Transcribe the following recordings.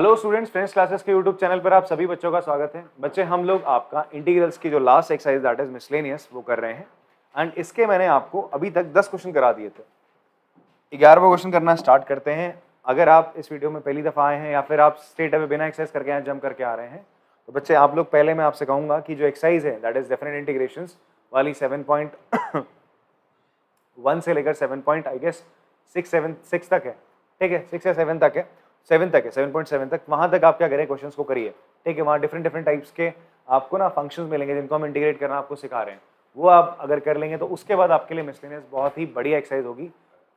Hello students, friends classes के YouTube channel पर आप सभी बच्चों का स्वागत है। बच्चे, हम लोग आपका इंटीग्रल्स की जो last exercise that is miscellaneous वो कर रहे हैं एंड इसके मैंने आपको अभी तक 10 क्वेश्चन करा दिए थे। 11वां क्वेश्चन करना स्टार्ट करते हैं। अगर आप इस वीडियो में पहली दफा आए हैं या फिर आप स्ट्रेट अवे बिना एक्सरसाइज करके यहाँ जंप करके आ रहे हैं तो बच्चे आप लोग पहले मैं आपसे कहूंगा कि जो एक्सरसाइज है दैट इज डेफिनेट इंटीग्रेशंस वाली 7.1 से लेकर 7. आई गेस 6 तक है, ठीक है, 6 या 7 तक है, 7 तक है, 7.7 तक, वहां तक आप क्या करें, क्वेश्चंस को करिए, ठीक है। वहां डिफरेंट टाइप्स के आपको ना फंक्शंस मिलेंगे जिनको हम इंटीग्रेट करना आपको सिखा रहे हैं, वो आप अगर कर लेंगे तो उसके बाद आपके लिए मिसलेनियस बहुत ही बढ़िया एक्सरसाइज होगी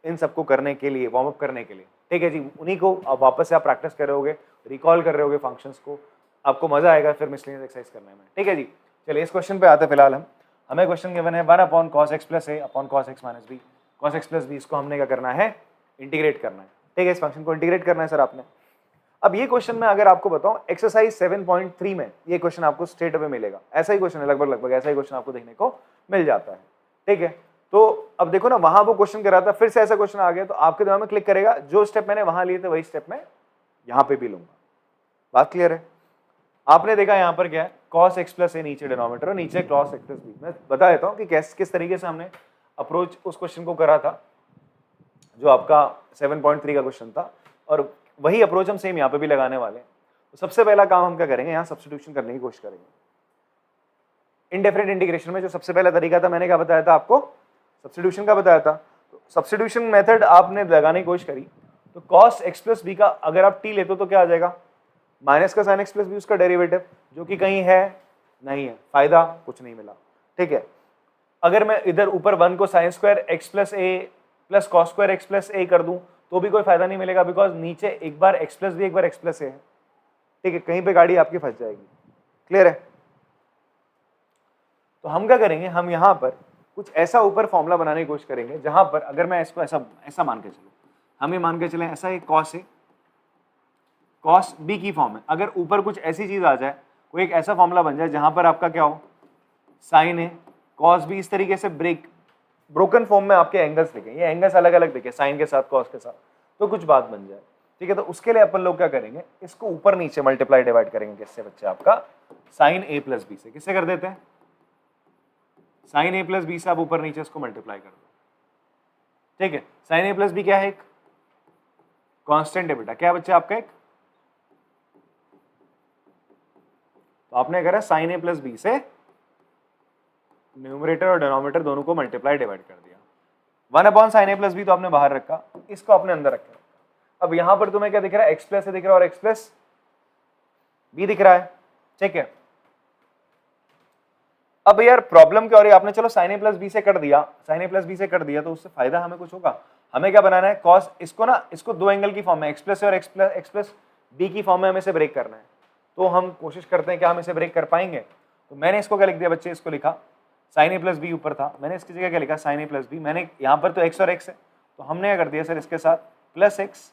इन सबको करने के लिए, वार्म अप करने के लिए, ठीक है जी। उन्हीं को अब वापस से आप प्रैक्टिस कर रहे होगे, रिकॉल कर रहे होगे फंक्शंस को, आपको मजा आएगा फिर मिसलेनियस एक्सरसाइज करने में, ठीक है जी। चलिए इस क्वेश्चन पे आते हैं। फिलहाल हमें क्वेश्चन गिवन है 1/cos x + a / cos x - b, cos x + b, इसको हमने क्या करना है, इंटीग्रेट करना है, ठीक है। इस फंक्शन को इंटीग्रेट करना है सर आपने। अब ये क्वेश्चन में अगर आपको बताऊं एक्सरसाइज 7.3 में ये क्वेश्चन आपको स्ट्रेट अवे मिलेगा, ऐसा ही क्वेश्चन है, लगभग ऐसा ही क्वेश्चन आपको देखने को मिल जाता है, ठीक है। तो अब देखो ना, वहां वो क्वेश्चन करा था, फिर से ऐसा क्वेश्चन आ गया तो आपके दिमाग में क्लिक करेगा, जो स्टेप मैंने वहां लिए थे वही स्टेप मैं यहां पे भी लूंगा। बात क्लियर है? आपने देखा यहाँ पर क्या है, cos x + a नीचे डिनोमिनेटर और नीचे cos x + b। मैं बता देता हूँ कि किस तरीके से हमने अप्रोच उस क्वेश्चन को करा था जो आपका 7.3 का क्वेश्चन था, और वही अप्रोच हम सेम यहाँ पे भी लगाने वाले हैं। तो सबसे पहला काम हम क्या करेंगे, यहाँ सब्स्टिट्यूशन करने की कोशिश करेंगे। इनडेफिनिट इंटीग्रेशन में जो सबसे पहला तरीका था, मैंने क्या बताया था आपको, सब्स्टिट्यूशन का बताया था। तो सब्स्टिट्यूशन मेथड आपने लगाने की कोशिश करी तो cos x + b का अगर आप t लेते हो तो क्या आ जाएगा, माइनस का sin x + b उसका डेरिवेटिव, जो कि कहीं है नहीं है, फायदा कुछ नहीं मिला, ठीक है। अगर मैं इधर ऊपर 1 को sin² x + a + cos² x + a कर दूं तो भी कोई फायदा नहीं मिलेगा, बिकॉज नीचे एक बार x + b एक बार x + a है, ठीक है। कहीं पे गाड़ी आपकी फंस जाएगी, क्लियर है। तो हम क्या करेंगे, हम यहां पर कुछ ऐसा ऊपर फॉर्मूला बनाने की कोशिश करेंगे जहां पर अगर मैं इसको ऐसा मान के चलूं, हम ये मान के चलें ऐसा एक cos b की फॉर्म है। अगर ऊपर कुछ ऐसी चीज आ जाए, कोई एक ऐसा फॉर्मूला बन जाए जहां पर आपका क्या हो, sin a cos b, इस तरीके से ब्रोकन फॉर्म में आपके एंगल्स दिखे, ये एंगल्स अलग अलग दिखे, साइन के साथ कॉस के साथ, तो कुछ बात बन जाए, ठीक है। तो उसके लिए अपन लोग क्या करेंगे, इसको ऊपर नीचे मल्टीप्लाई डिवाइड करेंगे, किससे बच्चे, आपका sin a + b से। किससे कर देते हैं, sin a + b से आप ऊपर नीचे इसको मल्टीप्लाई कर दो, ठीक है। sin a + b क्या है, एक कांस्टेंट है बेटा, क्या है बच्चे आपका एक, तो आपने करा sin a + b से न्यूमरेटर और डिनोमिनेटर दोनों को मल्टीप्लाई डिवाइड कर दिया। 1/sin a + b तो आपने बाहर रखा, इसको आपने अंदर रखा। अब यहां पर तुम्हें क्या दिख रहा है, x + a दिख रहा है और x + b दिख रहा है, ठीक है। अब यार प्रॉब्लम क्या हो रही है, आपने चलो sin a + b से कर दिया, sin a + b से कर दिया तो उससे फायदा हमें कुछ होगा। हमें क्या बनाना है, cos, इसको दो एंगल की फॉर्म में, x + a और x + b की फॉर्म में हमें इसे ब्रेक करना है। तो हम कोशिश करते हैं कि हम इसे ब्रेक कर पाएंगे। तो मैंने इसको क्या लिख दिया बच्चे, इसको लिखा sin a + b ऊपर था, मैंने इसकी जगह क्या लिखा, sin a + b। मैंने यहाँ पर तो x और x है, तो हमने क्या कर दिया सर, इसके साथ +x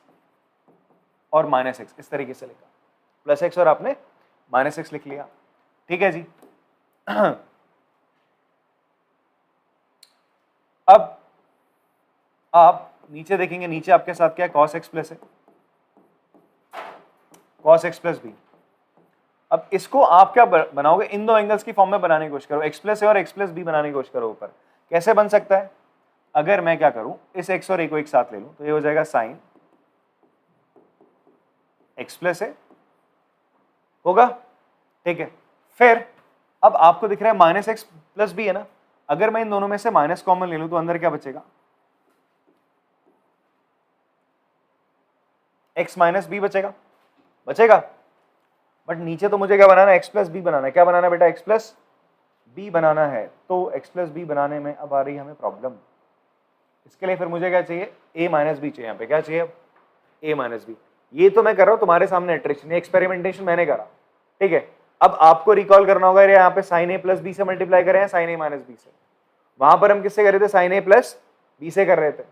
और -x, इस तरीके से लिखा, +x और आपने -x लिख लिया, ठीक है जी। अब आप नीचे देखेंगे, नीचे आपके साथ क्या है, cos x + a, cos x + b। अब इसको आप क्या बनाओगे, इन दो एंगल्स की फॉर्म में बनाने की कोशिश करो, x + a और x + b बनाने की कोशिश करो ऊपर। कैसे बन सकता है, अगर मैं क्या करूं, इस x और a को एक साथ ले लूं तो ये हो जाएगा sin x + a होगा, ठीक है। फिर अब आपको दिख रहा है -x + b है ना, अगर मैं इन दोनों में से माइनस कॉमन ले लूं तो अंदर क्या बचेगा, x - b बचेगा। बट नीचे तो मुझे क्या बनाना है, x + b बनाना है। क्या बनाना है बेटा, x + b बनाना है। तो x + b बनाने में अब आ रही है हमें प्रॉब्लम। इसके लिए फिर मुझे क्या चाहिए, a - b चाहिए। यहाँ पे क्या चाहिए, a - b। ये तो मैं कर रहा हूं तुम्हारे सामने ट्रिक्स, एक्सपेरिमेंटेशन मैंने करा, ठीक है। अब आपको रिकॉल करना होगा, यहाँ पे sin a + b से मल्टीप्लाई करें sin a - b से। वहां पर हम किससे कर रहे थे, sin a + b से कर रहे थे,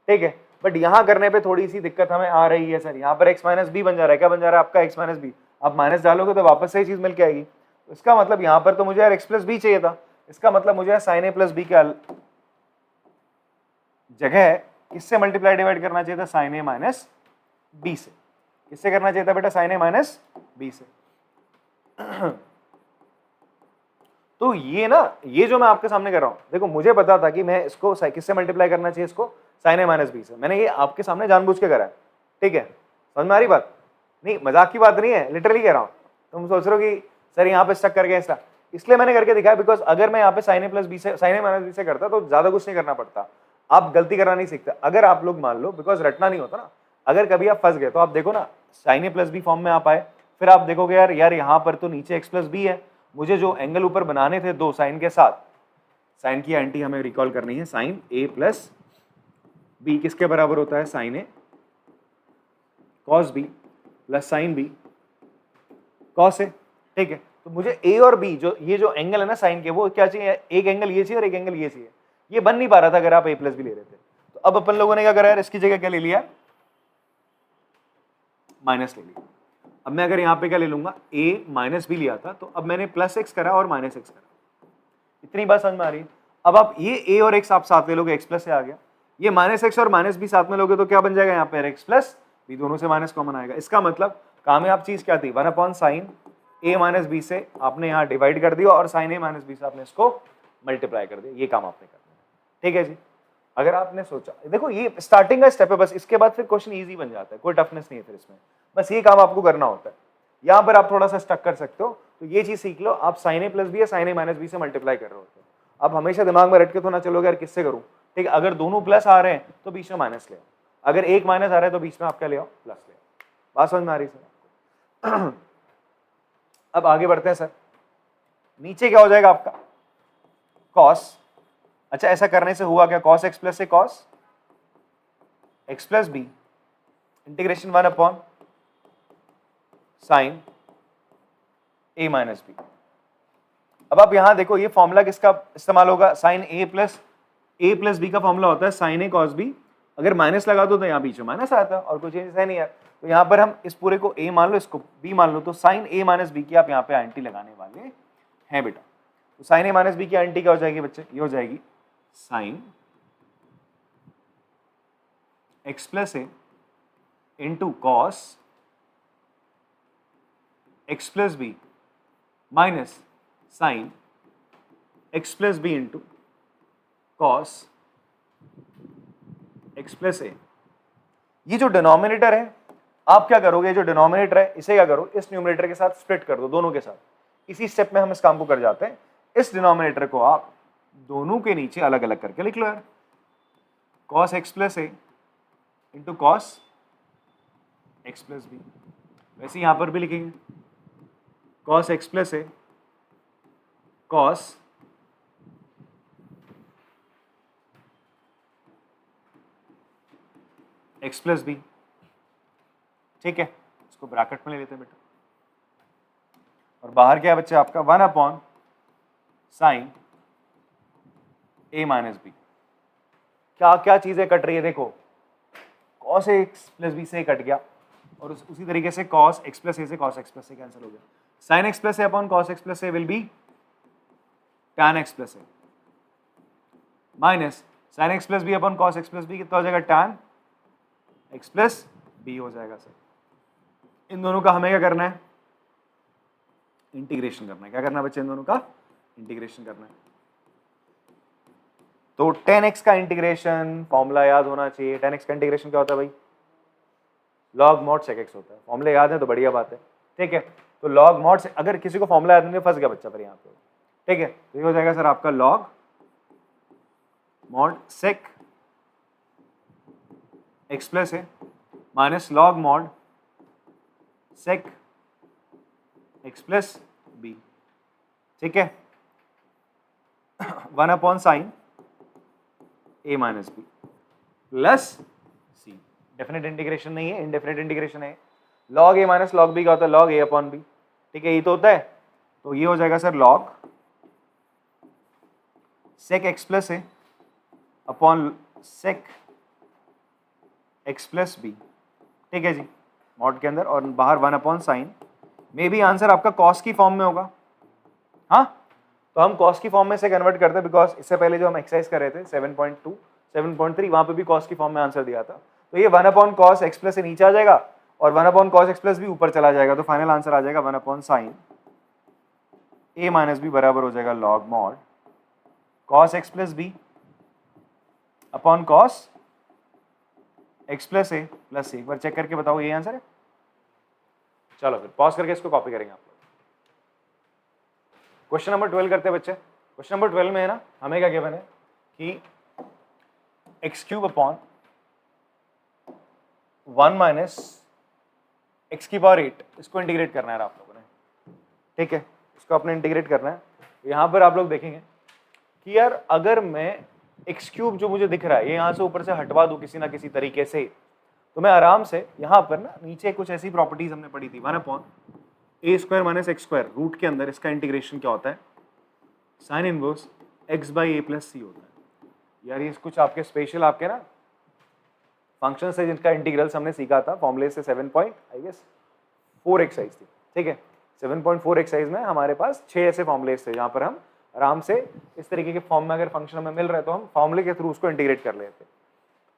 ठीक है। बट यहां करने पे थोड़ी सी दिक्कत हमें आ रही है सर, यहाँ पर x - b बन जा रहा है। क्या बन जा रहा है आपका, x - b। आप माइनस डालोगे तो वापस से ही चीज मिल के आएगी। इसका मतलब यहाँ पर तो मुझे यार x + b चाहिए था, इसका मतलब मुझे sin a + b के जगह इससे मल्टीप्लाई डिवाइड करना चाहिए था sin a - b से। किससे करना चाहिए था बेटा, साइन ए माइनस बी से। तो ये ना, ये जो मैं आपके सामने कर रहा हूं, देखो मुझे पता था कि मैं इसको किससे मल्टीप्लाई करना चाहिए, इसको साइन ए माइनस बी से। मैंने ये आपके सामने जानबूझ के करा है, ठीक है, समझ में आ रही बात? नहीं मजाक की बात नहीं है, लिटरली कह रहा हूं। तुम सोच रहे हो कि सर यहाँ पे स्टक कर गया ऐसा, इसलिए मैंने करके दिखाया, बिकॉज अगर मैं यहाँ पे साइन ए प्लस बी से, साइन ए माइनस बी से करता तो ज्यादा कुछ नहीं करना पड़ता, आप गलती करना नहीं सीखते। अगर आप लोग मान लो, बिकॉज रटना नहीं होता ना, अगर कभी आप फंस गए तो आप देखो ना, sine A plus B form में आप आए, फिर आप देखोगे यार यार यहाँ पर तो नीचे एक्स प्लस बी है, मुझे जो एंगल ऊपर बनाने थे दो साइन के साथ, साइन की एंटी हमें रिकॉल करनी है, साइन ए प्लस बी किसके बराबर होता है, sine A cos B plus sine B cos A, ठीक है। तो मुझे ए और बी जो ये जो एंगल है ना साइन के, वो क्या चाहिए, एक एंगल ये चाहिए और एक एंगल ये चाहिए, ये बन नहीं पा रहा था अगर आप ए प्लस बी ले रहे थे। तो अब अपन लोगों ने क्या करा यार, इसकी जगह क्या ले लिया, माइनस ले लिया। अब मैं अगर यहाँ पे क्या ले लूंगा, a माइनस बी लिया था, तो अब मैंने प्लस एक्स करा और माइनस एक्स करा, इतनी बात समझ में आ रही है? अब आप ये a और x आप साथ ले लोगे, x प्लस से आ गया, ये माइनस एक्स और माइनस बी साथ में लोगे तो क्या बन जाएगा यहाँ पे, x प्लस बी, दोनों से माइनस कॉमन आएगा। इसका मतलब कामयाब चीज क्या थी, 1 साइन a माइनस बी से आपने यहाँ डिवाइड कर दिया और साइन a माइनस बी से आपने इसको मल्टीप्लाई कर दिया, ये काम आपने करना है, ठीक है जी। अगर आपने सोचा, देखो ये स्टार्टिंग का स्टेप है बस, इसके बाद फिर क्वेश्चन इजी बन जाता है, कोई टफनेस नहीं है फिर इसमें, बस ये काम आपको करना होता है। यहाँ पर आप थोड़ा सा स्टक कर सकते हो, तो ये चीज सीख लो, आप साइन ए प्लस बी या साइन ए माइनस बी से मल्टीप्लाई कर रहे होते हो। अब हमेशा दिमाग में रट के तो ना चलोगे यार किससे करूँ, ठीक है, अगर दोनों प्लस आ रहे हैं तो बीच में माइनस ले आओ, अगर एक माइनस आ रहा है तो बीच में आप क्या ले आओ, प्लस ले आओ। बात समझ में आ रही सर? अब आगे बढ़ते हैं सर, नीचे क्या हो जाएगा आपका, कॉस, अच्छा ऐसा करने से हुआ क्या, कॉस एक्स प्लस से cos x plus B integration 1 sine A minus B. अब आप यहां देखो, ये फॉर्मूला किसका इस्तेमाल होगा, साइन ए प्लस बी का फॉर्मूला होता है साइन ए कॉस बी, अगर माइनस लगा दो तो यहाँ बीच में माइनस आता है और कोई चेंज है नहीं यार। तो यहाँ पर हम इस पूरे को a मान लो, इसको b मान लो, तो साइन a माइनस बी की आप यहाँ पे एंटी लगाने वाले हैं बेटा। तो साइन a माइनस बी की एंटी क्या हो जाएगी बच्चे, ये हो जाएगी sine x plus A into cos x plus B minus sine x plus B into cos x plus A. ये जो डिनोमिनेटर है, आप क्या करोगे, जो डिनोमिनेटर है इसे क्या करो, इस न्यूमरेटर के साथ स्प्लिट कर दो, दोनों के साथ। इसी स्टेप में हम इस काम को कर जाते हैं। इस डिनोमिनेटर को आप दोनों के नीचे अलग अलग करके लिख लो यार, cos x plus A into cos x plus B. वैसे यहां पर भी लिखेंगे cos x plus A cos x plus B, ठीक है, इसको ब्रैकेट में ले लेते हैं बेटा। और बाहर क्या है बच्चे आपका, 1 साइन ए माइनस बी। क्या क्या चीजें कट रही है देखो, कॉस एक्स प्लस बी से कट गया, और उसी तरीके से कॉस एक्स प्लस ए से cos x plus a cancel हो गया। Sine x plus a upon cos x plus a will be tan x plus a minus sine x plus B upon cos x plus b कितना हो जाएगा, tan x plus B हो जाएगा sir. इन दोनों का हमें क्या करना है, इंटीग्रेशन करना है। क्या करना है बच्चे, इन दोनों का इंटीग्रेशन करना है। तो tan x का इंटीग्रेशन फॉर्मूला याद होना चाहिए। tan x का इंटीग्रेशन क्या होता है भाई, log mod sec x होता है। फॉर्मूले याद है तो बढ़िया बात है, ठीक है। तो log mod से, अगर किसी को फॉर्मूला याद नहीं फंस गया बच्चा फिर यहाँ पे, ठीक है। तो ये हो जाएगा सर आपका log mod sec x plus है minus log mod sec x plus B, ठीक है, 1 sine a minus B plus C. Definite integration नहीं है, इनडेफिनेट इंटीग्रेशन है। log a minus log b का होता है log a अपॉन b, ठीक है, ये तो होता है। तो ये हो जाएगा sir log sec x plus a upon sec x plus B, ठीक है जी, मॉड के अंदर, और बाहर 1 साइन। मे भी आंसर आपका कॉस की फॉर्म में होगा, हाँ, तो हम कॉस की फॉर्म में से कन्वर्ट करते हैं, बिकॉज इससे पहले जो हम एक्सरसाइज कर रहे थे 7.2 7.3 वहां पे भी कॉस की फॉर्म में आंसर दिया था। तो ये 1 कॉस एक्स प्लस से नीचे आ जाएगा और 1 upon cos x plus B ऊपर चला जाएगा, तो फाइनल आंसर आ जाएगा 1 upon sine A minus B बराबर हो जाएगा log mod cos x plus B upon cos x plus A plus C. एक बार चेक करके बताओ ये आंसर है। चलो फिर पॉज करके इसको कॉपी करेंगे आप लोग। क्वेश्चन नंबर 12 करते हैं बच्चे। क्वेश्चन नंबर 12 में है ना, हमें क्या गिवन है कि x cube upon 1 minus x की पावर 8, इसको इंटीग्रेट करना है आप लोगों ने, ठीक है, इसको अपने इंटीग्रेट करना है। यहाँ पर आप लोग देखेंगे कि यार अगर मैं एक्स क्यूब जो मुझे दिख रहा है ये यहाँ से ऊपर से हटवा दूं किसी ना किसी तरीके से, तो मैं आराम से यहाँ पर ना नीचे कुछ ऐसी प्रॉपर्टीज हमने पढ़ी थी, 1 upon A square minus x square root के अंदर इसका इंटीग्रेशन क्या होता है, sine inverse x by A plus C होता है। यार ये कुछ आपके स्पेशल आपके ना फंक्शन है जिनका इंटीग्रल्स हमने सीखा था फॉर्मूले से 7.4 एक्सरसाइज थी, ठीक है। 7.4 एक्सरसाइज में हमारे पास 6 ऐसे फॉर्मुलेस थे जहाँ पर हम आराम से इस तरीके के फॉर्म में अगर फंक्शन हमें मिल रहा है तो हम फॉर्मूले के थ्रू उसको इंटीग्रेट कर लेते।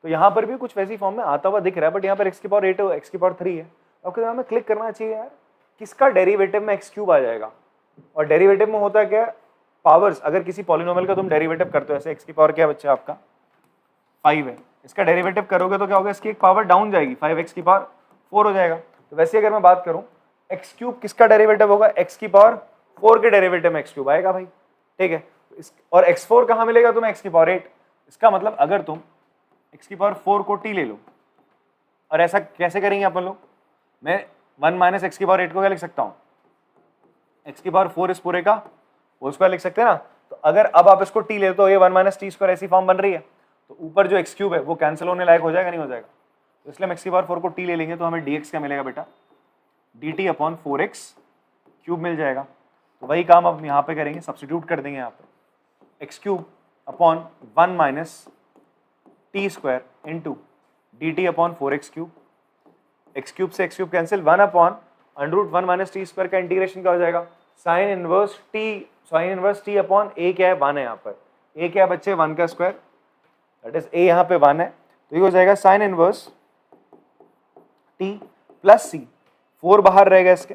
तो यहाँ पर भी कुछ वैसी फॉर्म में आता हुआ दिख रहा है, बट यहाँ पर एक्स की पावर 8 एक्स की पावर 3 है। आपके दिमाग में क्लिक करना चाहिए यार किसका डेरिवेटिव में एक्स क्यूब आ जाएगा। और डेरिवेटिव में होता क्या, पावर्स, अगर किसी पॉलिनोमियल का तुम डेरिवेटिव करते हो, ऐसे एक्स की पावर क्या बच्चा आपका 5 है, इसका डेरिवेटिव करोगे तो क्या होगा, इसकी एक पावर डाउन जाएगी, 5x की पावर 4 हो जाएगा। तो वैसे अगर मैं बात करूं एक्स क्यूब किसका डेरिवेटिव होगा, एक्स की पावर 4 के डेरिवेटिव में एक्स क्यूब आएगा भाई, ठीक है। और x4 कहां मिलेगा तुम्हें, एक्स की पावर 8। इसका मतलब अगर तुम एक्स की पावर 4 को t ले लो, और ऐसा कैसे करेंगे अपन लोग, मैं 1 माइनस एक्स की पावर 8 को क्या लिख सकता हूं, एक्स की पावर 4 इस पूरे का होल स्क्वायर लिख सकते हैं ना। तो अगर अब आप इसको t ले तो ये 1 माइनस टी स्क्वायर ऐसी फॉर्म बन रही है, तो ऊपर जो एक्स क्यूब है वो कैंसिल होने लायक हो जाएगा, नहीं हो जाएगा। तो इसलिए हम एक्स की पावर 4 को t ले लेंगे तो हमें dx क्या मिलेगा बेटा, dt अपॉन 4x क्यूब मिल जाएगा। तो वही काम अब यहाँ पे करेंगे, सब्स्टिट्यूट कर देंगे यहाँ पे, x cube upon 1 minus T square into dt upon 4x cube, x cube से x cube cancel, 1 upon under 1 minus T square का इंटीग्रेशन क्या हो जाएगा, sine inverse T upon A क्या है 1 है, यहाँ पर ए क्या है बच्चे 1 का स्क्वायर, दैट इज ए यहाँ पे 1 है, तो ये हो जाएगा साइन इनवर्स टी प्लस सी, 4 बाहर रहेगा इसके,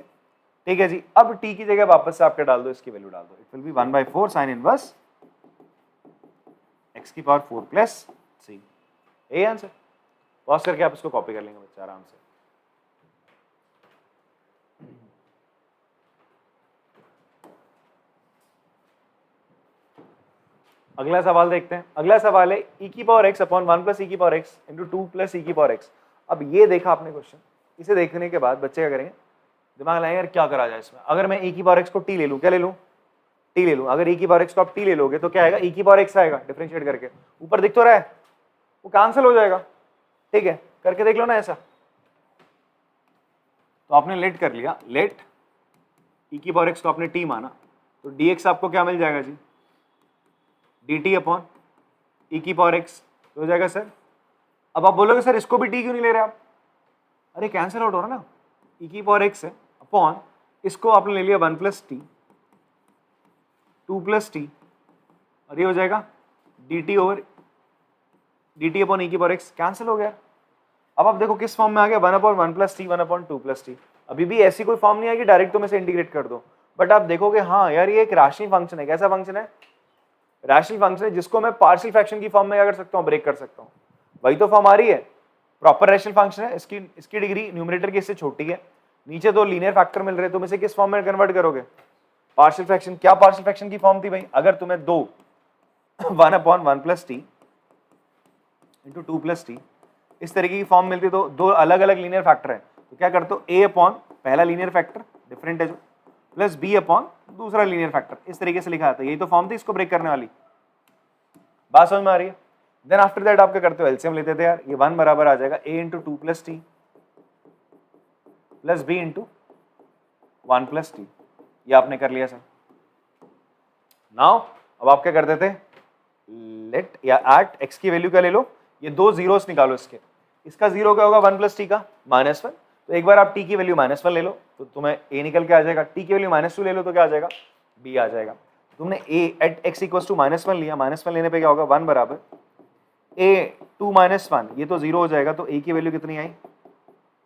ठीक है जी। अब टी की जगह वापस से आपके डाल दो, इसकी वैल्यू डाल दो, it will be 1/4 sine inverse x की power 4 plus C, A answer. Pause करके आप इसको कॉपी कर लेंगे बच्चा आराम से। अगला सवाल देखते हैं। अगला सवाल है e की power x upon 1 plus e की power x into 2 plus e की पावर x। अब ये देखा आपने क्वेश्चन, इसे देखने के बाद बच्चे क्या करेंगे, दिमाग लगाएंगे यार क्या करा जाए इसमें। अगर मैं e की पावर x को t ले लूं, क्या ले लूं, t ले लूं। अगर e की पावर x को आप t ले लोगे तो क्या आएगा, e की पावर x आएगा, डिफरेंशिएट करके ऊपर दिख तो रहा है, वो कैंसिल हो जाएगा, ठीक है, करके देख लो ना ऐसा। तो आपने लेट कर लिया, लेट e की पावर x को आपने t माना, तो dx आपको क्या मिल जाएगा जी, dt अपॉन e की पावर x हो जाएगा सर। अब आप बोलोगे सर इसको भी t क्यों नहीं ले रहे आप, अरे कैंसिल आउट हो रहा ना, e की पावर x है अपॉन इसको आपने ले लिया 1 प्लस टी, 2 प्लस टी, और ये हो जाएगा dt over dt upon e की पावर x, कैंसिल हो गया। अब आप देखो किस फॉर्म में आ गया, 1 upon 1 plus T, 1 upon 2 plus T. अभी भी ऐसी कोई फॉर्म नहीं आएगी डायरेक्ट तुम इसे इंटीग्रेट कर दो, बट आप देखोगे हाँ यार ये एक राशि फंक्शन है। कैसा फंक्शन है, रैशनल फंक्शन है, जिसको मैं पार्शियल फ्रैक्शन की फॉर्म में क्या कर सकता हूँ, ब्रेक कर सकता हूँ। वही तो फॉर्म आ रही है, प्रॉपर रैशनल फंक्शन है, इसकी डिग्री न्यूमरेटर की इससे छोटी है, नीचे दो लीनियर फैक्टर मिल रहे हैं, तुम इसे किस फॉर्म में कन्वर्ट करोगे, पार्शियल फ्रैक्शन। क्या पार्शियल फ्रैक्शन की फॉर्म थी भाई, अगर तुम्हें दो 1 upon 1 plus T into 2 plus T इस तरीके की फॉर्म मिलती, तो दो अलग अलग लीनियर फैक्टर है, तो क्या करते हो, a अपॉन पहला लीनियर फैक्टर डिफरेंट है जो, प्लस b अपॉन दूसरा लीनियर फैक्टर, इस तरीके से लिखा था। यही तो फॉर्म थी इसको ब्रेक करने वाली, बात समझ में आ रही है। देन आफ्टर दैट आप क्या करते हो, एलसीएम लेते थे यार, ये 1 बराबर आ जाएगा a into 2 plus T plus b into 1 plus T, ये आपने कर लिया सर। नाउ अब आप क्या करते थे, लेट या एट x की वैल्यू क्या ले लो, ये दो जीरोस निकालो इसके, इसका जीरो क्या होगा 1 प्लस टी का -1, तो एक बार आप t की वैल्यू -1 ले लो तो तुम्हें a निकल के आ जाएगा, t की वैल्यू -2 ले लो तो क्या आ जाएगा, b आ जाएगा। तुमने a at x equal to -1 लिया, -1 लेने पे क्या होगा, 1 बराबर a 2 -1, ये तो 0 हो जाएगा, तो a की वैल्यू कितनी आई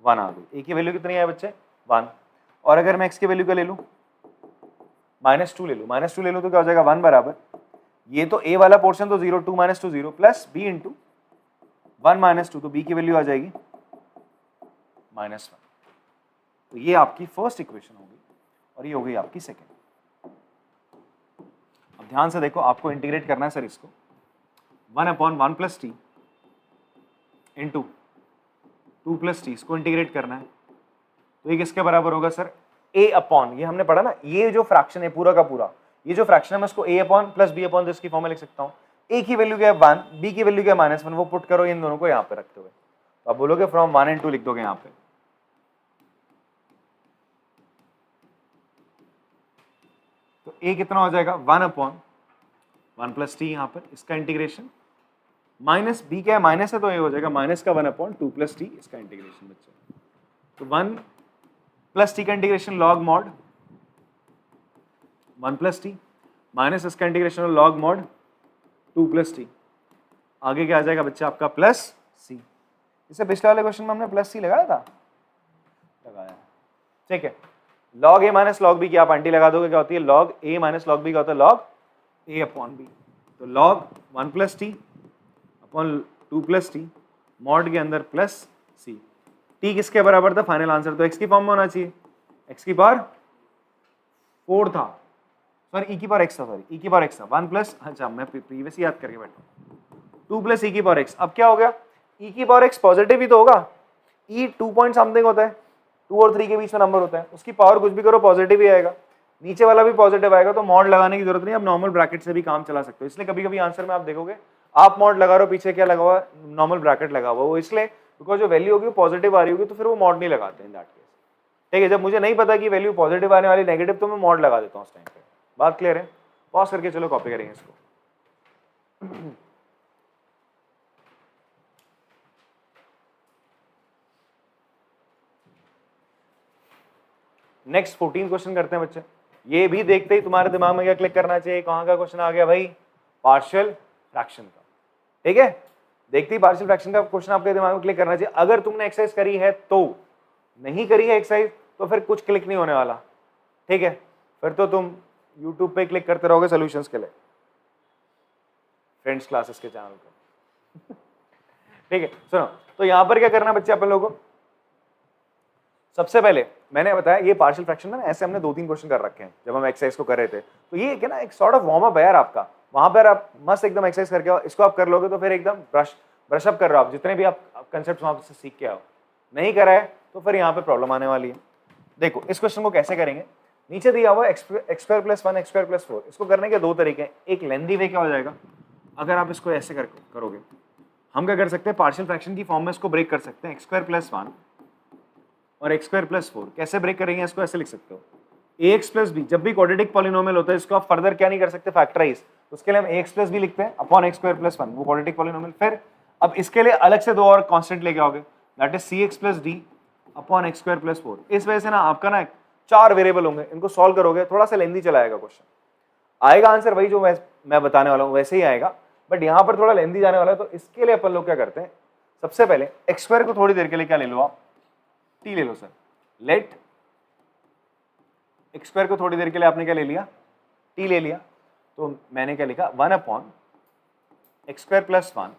1 आ गई। a की वैल्यू कितनी है बच्चे 1, और अगर मैं x की वैल्यू का ले लूँ -2 ले लूँ, -2 ले लूँ तो क्या हो जाएगा 1 बराबर, ये तो a वाला पोर्शन तो 0, 2 - 2 0 प्लस b इंटू 1 - 2, तो b की वैल्यू आ जाएगी -1। तो ये आपकी फर्स्ट इक्वेशन होगी और ये हो गई आपकी सेकेंड। अब ध्यान से देखो, आपको इंटीग्रेट करना है सर इसको 1/1 + t इंटू 2 + t, इसको इंटीग्रेट करना है तो ये किसके बराबर होगा सर a अपॉन, ये हमने पढ़ा ना, ये जो फ्रैक्शन है पूरा का पूरा, ये जो फ्रैक्शन है मैं इसको a upon plus b upon this की फॉर्म में लिख सकता हूँ। a की वैल्यू क्या है 1, b की वैल्यू क्या है -1, वो पुट करो इन दोनों को यहाँ पे रखते हुए, तो आप बोलोगे फ्रॉम 1 and 2 लिख दोगे यहाँ पे। तो a कितना हो जाएगा 1/1 + t यहाँ पर, इसका इंटीग्रेशन माइनस b क्या है माइनस है तो ये हो जाएगा -1/2 + t, इसका इंटीग्रेशन बच्चे, तो 1 + t का integration log mod 1 + t minus इसका इंटीग्रेशन log mod 2 + t, आगे क्या आ जाएगा बच्चे आपका प्लस c। इसे पिछले वाले क्वेश्चन में हमने प्लस c लगाया था, लगाया, ठीक है। log a minus log b की आप आंटी लगा दोगे, क्या होती है log a minus log b का होता है log a अपॉन b, तो log 1 + t upon 2 + t mod के अंदर प्लस c, t किसके बराबर था फाइनल आंसर, तो x की फॉर्म में होना चाहिए, x की पावर 4 था, सॉरी e की पावर x था, सॉरी e की पावर x था 1 प्लस, अच्छा मैं प्रीवियस याद करके बैठा 2 + e की पावर x। अब क्या हो गया e की पावर x पॉजिटिव ही तो होगा, e 2 पॉइंट समथिंग होता है, 2 और 3 के बीच में नंबर होता है, उसकी पावर कुछ भी करो पॉजिटिव ही आएगा, नीचे वाला भी पॉजिटिव आएगा, तो मॉड लगाने की जरूरत नहीं, आप नॉर्मल ब्रैकेट से भी काम चला सकते हो। इसलिए कभी कभी आंसर में आप देखोगे आप मॉड लगा रहे हो, पीछे क्या लगा हुआ है नॉर्मल ब्रैकेट लगा हुआ, वो इसलिए बिकॉज जो वैल्यू होगी पॉजिटिव आ रही होगी तो फिर वो मॉड नहीं लगाते इन दैट केस, ठीक है। जब मुझे नहीं पता कि वैल्यू पॉजिटिव आने वाली नेगेटिव तो मैं मॉड लगा देता हूँ उस टाइम पे। बात क्लियर है, पॉज करके चलो कॉपी करेंगे इसको। नेक्स्ट 14 क्वेश्चन करते हैं बच्चे, ये भी देखते ही तुम्हारे दिमाग में क्या क्लिक करना चाहिए, कहाँ का क्वेश्चन आ गया भाई, पार्शियल फ्रैक्शन का, ठीक है। देखते ही पार्शियल फ्रैक्शन का क्वेश्चन आपके दिमाग में क्लिक करना चाहिए। अगर तुमने एक्सरसाइज करी है तो, नहीं करी है एक्सरसाइज तो फिर कुछ क्लिक नहीं होने वाला, ठीक है, फिर तो तुम यूट्यूब पे क्लिक करते रहोगे सॉल्यूशंस के लिए, फ्रेंड्स क्लासेस के चैनल पर, ठीक है। सुनो, तो यहां पर क्या करना बच्चे अपन लोगों को, सबसे पहले मैंने बताया ये पार्शियल फ्रैक्शन में ऐसे हमने 2-3 क्वेश्चन कर रखे हैं जब हम एक्सरसाइज को कर रहे थे, तो ये क्या ना एक सॉर्ट ऑफ वार्म अप है यार आपका, वहां पर आप मस्त एकदम एक्सरसाइज करके इसको आप कर लोगे तो फिर एकदम ब्रश अप कर रहे हो आप, जितने भी आप कंसेप्ट वहां से सीख के आओ। नहीं करा है तो फिर यहाँ पे प्रॉब्लम आने वाली है। देखो इस क्वेश्चन को कैसे करेंगे, नीचे दिया हुआ x² + 1 x² + 4, इसको करने के 2 तरीके हैं। एक लेंथी वे क्या हो जाएगा, अगर आप इसको ऐसे करोगे, हम क्या कर सकते हैं पार्शियल फ्रैक्शन की फॉर्म में इसको ब्रेक कर सकते हैं, x² + 1 और x² + 4। कैसे ब्रेक करेंगे इसको, ऐसे लिख सकते हो ax + b, जब भी क्वाड्रेटिक पॉलिनोमियल होता है इसको आप फर्दर क्या नहीं कर सकते फैक्टराइज, तो उसके लिए हम ax + b लिखते हैं अपॉन x² + 1, वो क्वाड्रेटिक पॉलिनोमियल। फिर अब इसके लिए अलग से 2 और कांस्टेंट लेके आओगे, that is cx + d upon x² + 4। इस वजह से ना आपका ना 4 वेरिएबल होंगे, इनको सॉल्व करोगे थोड़ा सा लेंदी चला आएगा क्वेश्चन, आएगा आंसर वही जो मैं बताने वाला हूँ वैसे ही आएगा, बट यहाँ पर थोड़ा लेंदी जाने वाला है। तो इसके लिए अपन लोग क्या करते हैं, सबसे पहले x² को थोड़ी देर के लिए क्या ले लो आप, t ले लो सर, लेट x² को थोड़ी देर के लिए आपने क्या ले लिया, t ले लिया, तो मैंने क्या लिखा 1/x² + 1,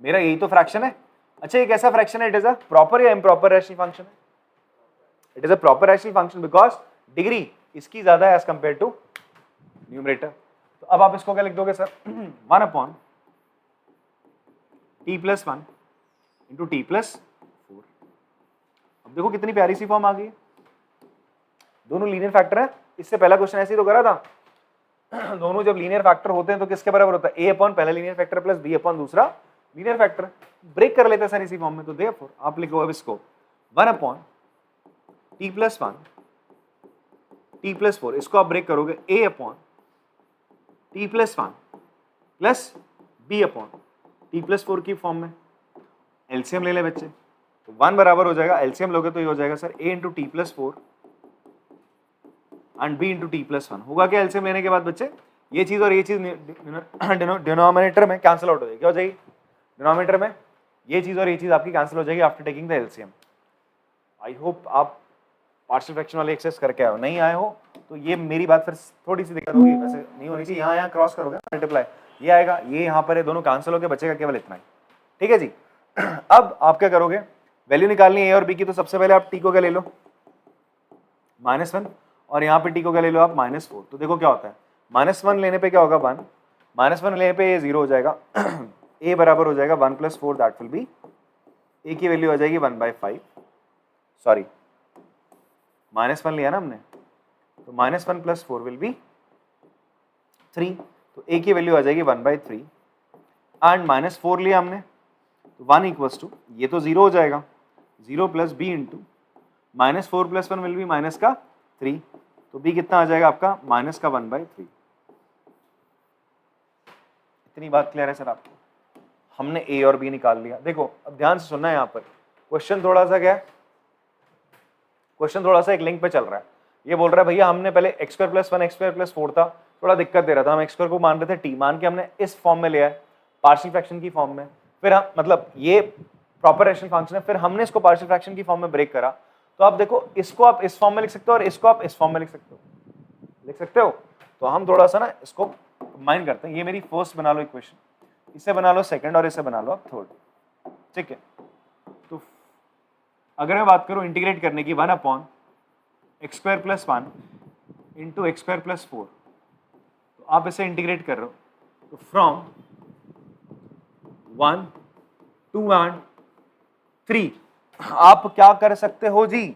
मेरा यही तो फ्रैक्शन है। अच्छा ये कैसा फ्रैक्शन है, इट इज अ प्रॉपर या इम्प्रॉपर रैशनल फंक्शन है, it is a proper rational function because degree इसकी ज्यादा है एज कंपेयर टू न्यूमरेटर। तो अब आप इसको क्या लिख दोगे सर 1/t + 1 इंटू t + 4। अब देखो कितनी प्यारी सी फॉर्म आ गई है, दोनों लीनियर फैक्टर है। इससे पहला क्वेश्चन ऐसे ही तो करा था, दोनों जब लीनियर फैक्टर होते हैं तो किसके बराबर होता है, a अपॉन पहला linear factor plus b upon दूसरा लीनियर फैक्टर। ब्रेक कर लेते हैं सर इसी फॉर्म में, तो देयरफॉर आप लिखो अब इसको 1/t + 1 t + 4, इसको आप ब्रेक करोगे a upon t + 1 plus b upon t + 4 की फॉर्म में। एलसीएम ले ले बच्चे, तो 1 बराबर हो जाएगा, एलसीएम लोगे तो ये हो जाएगा sir a × t + 4 and b × t + 1 होगा क्या एलसीएम लेने के बाद बच्चे, ये चीज और ये चीज डिनोमिनेटर में कैंसिल आउट हो जाएगी, क्या हो जाएगी डिनोमिनेटर में, ये चीज और ये चीज आपकी कैंसिल हो जाएगी after taking the LCM. I hope आप पार्शियल फ्रैक्शन वाले एक्सरसाइज करके आए हो, नहीं आए हो तो ये मेरी बात फिर थोड़ी सी दिक्कत होगी, वैसे नहीं होनी चाहिए। यहाँ क्रॉस करोगे मल्टीप्लाई, ये आएगा, ये यहाँ पर है, दोनों कैंसिल होकर बचेगा केवल इतना ही, ठीक है जी। अब आप क्या करोगे, वैल्यू निकालनी है ए और बी की, तो सबसे पहले आप टी को क्या ले लो -1, और यहाँ पे टी को क्या ले लो आप -4। तो देखो क्या होता है, -1 लेने पे क्या होगा 1, -1 लेने पे ये 0 हो जाएगा। ए बराबर हो जाएगा 1 + 4, दैट विल बी, ए की वैल्यू आ जाएगी 1/5, सॉरी -1 लिया ना हमने, तो -1 + 4 विल बी 3, तो ए की वैल्यू आ जाएगी 1/3, एंड -4 लिया हमने, तो 1 = ये तो 0 हो जाएगा, 0 + b इंटू -4 + 1 विल बी -3, तो b कितना आ जाएगा आपका -1/3। इतनी बात क्लियर है सर आपको? हमने ए और बी निकाल लिया। देखो अब ध्यान से सुनना है, यहाँ पर क्वेश्चन थोड़ा सा क्या है, क्वेश्चन थोड़ा सा एक लिंक पे चल रहा है। ये बोल रहा है भैया हमने पहले x² + 1 x² + 4 था, थोड़ा दिक्कत दे रहा था, हम x² को मान रहे थे t, मान के हमने इस फॉर्म में लिया है, पार्शियल फ्रैक्शन की फॉर्म में, फिर हम मतलब ये प्रॉपर रेशनल फंक्शन है, फिर हमने इसको पार्शियल फ्रैक्शन की फॉर्म में ब्रेक करा। तो आप देखो इसको आप इस फॉर्म में लिख सकते हो और इसको आप इस फॉर्म में लिख सकते हो। तो हम थोड़ा सा ना इसको कंबाइन करते हैं। ये मेरी फर्स्ट बना लो इक्वेशन, इसे बना लो सेकंड, और इसे बना लो आप थर्ड, ठीक है। तो अगर मैं बात करूं इंटीग्रेट करने की, 1/x² + 1 इंटू x² + 4, तो आप इसे इंटीग्रेट कर रहे हो, तो फ्रॉम 1 2 एंड 3 आप क्या कर सकते हो जी,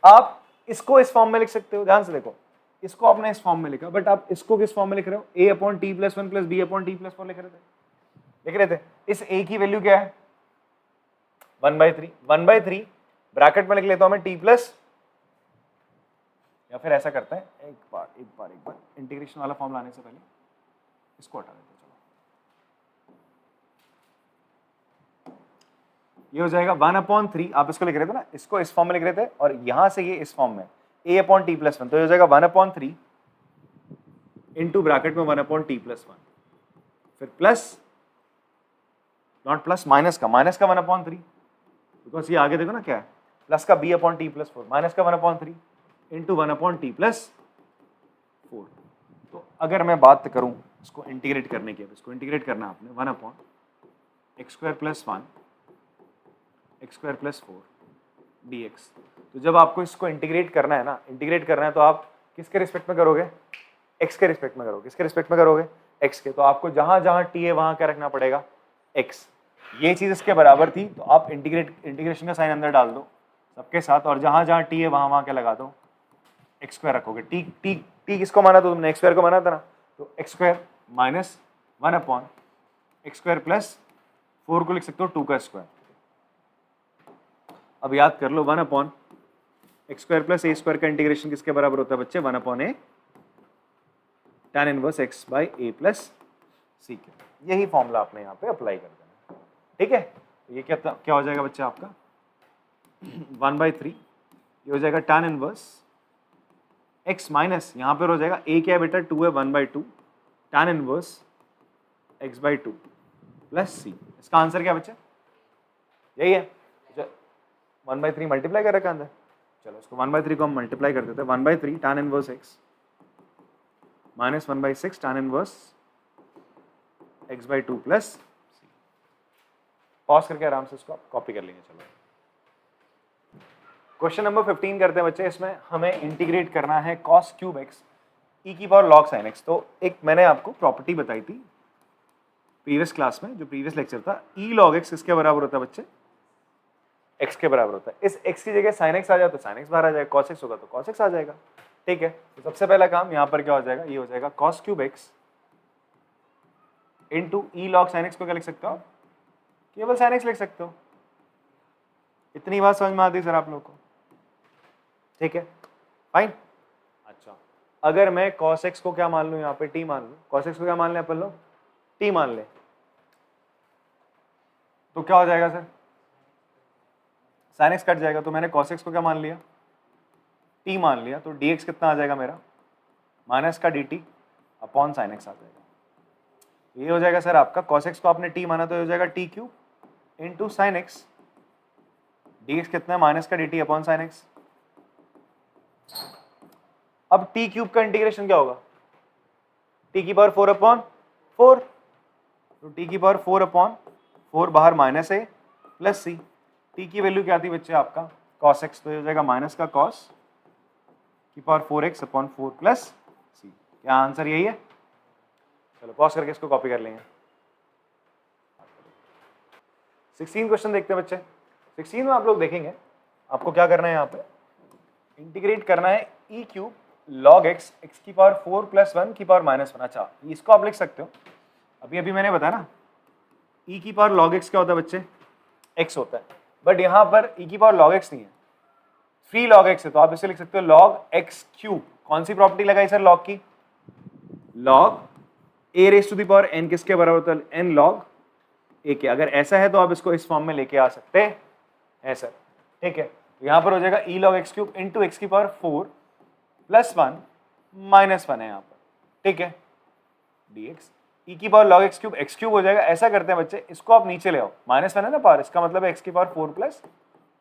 आप इसको इस फॉर्म में लिख सकते हो। ध्यान से देखो, इसको आपने इस फॉर्म में लिखा, बट आप इसको किस फॉर्म में लिख रहे हो, a/t + 1 + b/t + 4 लिख रहे थे। इस a की वैल्यू क्या है 1/3, 1/3 ब्रैकेट में लिख लेता हूं मैं t प्लस, या फिर ऐसा करते हैं एक बार इंटीग्रेशन वाला फॉर्म लाने से पहले इसको हटा देते हैं। ये हो जाएगा 1/3, आप इसको लिख रहे थे ना, इसको इस फॉर्म में लिख रहे थे, और यहां से ये इस फॉर्म में a/t + 1, तो ये हो जाएगा 1/3 इंटू ब्रैकेट में 1/t + 1, फिर प्लस, नॉट प्लस, माइनस का 1/3, बिकॉज ये आगे देखो ना क्या है, प्लस का b/t + 4, माइनस का 1/3 इंटू 1/t + 4। तो अगर मैं बात करूं इसको इंटीग्रेट करने की, अब इसको इंटीग्रेट करना है आपने, 1/x² + 1 x² + 4 dx। तो जब आपको इसको इंटीग्रेट करना है ना, इंटीग्रेट करना है, तो आप किसके रिस्पेक्ट में करोगे, x के रिस्पेक्ट में करोगे। किसके रिस्पेक्ट में करोगे, x के। तो आपको जहां जहां t है वहां क्या रखना पड़ेगा, x। ये चीज इसके बराबर थी, तो आप इंटीग्रेशन का साइन अंदर डाल दो सबके साथ, और जहां जहां t है वहां वहां क्या लगा दो, x² रखोगे। t किसको माना, तो तुमने x² को माना था ना, तो x² - 1/x² + 4 को लिख सकते हो 2 का स्क्वायर। अब याद कर लो 1/x² + a² का इंटीग्रेशन किसके बराबर होता है बच्चे, 1/a tan 1x / a + c के। यही फॉर्मूला आपने यहाँ पे अप्लाई कर देना, ठीक है। ये क्या हो जाएगा बच्चे आपका 1/3, ये हो जाएगा tan 1x माइनस, यहाँ पर हो जाएगा a क्या है बेटा 2 है, 1/2 tan 1x/2 + c। इसका आंसर क्या बच्चे, यही है। 1/3 मल्टीप्लाई कर रखा अंदर, चलो इसको 1/3 को हम मल्टीप्लाई कर देते हैं, 1/3 tan 1x - 1/6 tan 1x/2 + c। Pause करके आराम से इसको आप कॉपी कर लेंगे। चलो क्वेश्चन नंबर 15 करते हैं बच्चे। इसमें हमें इंटीग्रेट करना है cos³ x e⁻ log sin x। तो एक मैंने आपको प्रॉपर्टी बताई थी प्रीवियस क्लास में, जो प्रीवियस लेक्चर था, e log x किसके बराबर होता है बच्चे, x के बराबर होता है। इस x की जगह sin x आ जाए तो sin x बाहर आ जाएगा, cos x होगा तो cos x आ जाएगा, ठीक है। तो सबसे पहला काम यहाँ पर क्या हो जाएगा, ये हो जाएगा cos³ x into e log sin x को क्या लिख सकते हो आप, केवल sin x लिख सकते हो। इतनी बात समझ में आती है सर आप लोग को, ठीक है, फाइन। अच्छा, अगर मैं cos x को क्या मान लूं, यहाँ पे t मान लूं, cos x को क्या मान लें अपन लोग, t मान लें, तो क्या हो जाएगा सर, sin x कट जाएगा। तो मैंने cos x को क्या मान लिया, t मान लिया, तो dx कितना आ जाएगा मेरा, माइनस का dt अपॉन sin x आ जाएगा। ये हो जाएगा सर आपका, cos x को आपने t माना तो ये हो जाएगा t³ into sin x dx कितना है माइनस का dt अपॉन साइन एक्स। अब t क्यूब का इंटीग्रेशन क्या होगा, t की पावर 4 अपॉन 4, तो t की पावर 4 अपॉन 4 बाहर minus a plus c, t की वैल्यू क्या थी बच्चे आपका cos x, तो हो जाएगा माइनस का cos की power 4x upon 4 plus c। क्या आंसर यही है? चलो पॉज करके इसको कॉपी कर लेंगे। 16 क्वेश्चन देखते हैं बच्चे। 16 में आप लोग देखेंगे आपको क्या करना है, यहाँ पे इंटीग्रेट करना है e cube log x x की पावर 4 प्लस 1 की पावर माइनस 1। अच्छा इसको आप लिख सकते हो, अभी अभी मैंने बताया ना e की पावर log x क्या होता है बच्चे, x होता है, बट यहाँ पर e की पावर log x नहीं है, 3 log x है, तो आप इसे लिख सकते हो log x क्यूब। कौन सी प्रॉपर्टी लगाई सर log की, log a raise to the power n किसके बराबर होता है, n log a के। अगर ऐसा है तो आप इसको इस फॉर्म में लेके आ सकते हैं सर, ठीक है। तो यहाँ पर हो जाएगा e log x cube into x की पावर 4 प्लस 1 माइनस 1 है यहाँ पर, ठीक है, dx e की पावर log x क्यूब हो जाएगा। ऐसा करते हैं बच्चे, इसको आप नीचे ले आओ, माइनस 1 है ना पावर, इसका मतलब है x की पावर 4 प्लस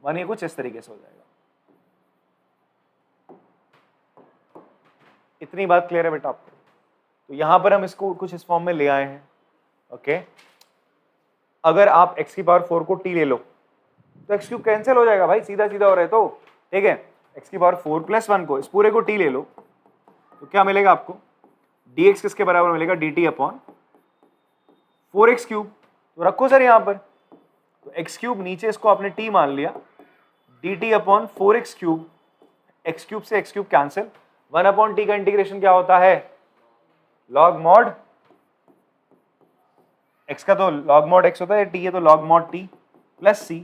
1, ये कुछ इस तरीके से हो जाएगा। इतनी बात क्लियर है बेटा आपको? तो यहां पर हम इसको कुछ इस फॉर्म में ले आए हैं, ओके। अगर आप x की पावर 4 को t ले लो तो x क्यूब कैंसिल हो जाएगा भाई, सीधा सीधा हो रहा है, तो ठीक है, x की पावर 4 प्लस 1 को इस पूरे को t ले लो तो क्या मिलेगा आपको, dx किसके बराबर मिलेगा, dt अपॉन 4x क्यूब। तो रखो सर यहां पर, तो x क्यूब नीचे इसको आपने t मान लिया, dt upon 4x cube, x cube से x cube cancel, 1 upon t का इंटीग्रेशन क्या होता है, log mod x का तो log mod x होता है, t है तो log mod t plus c,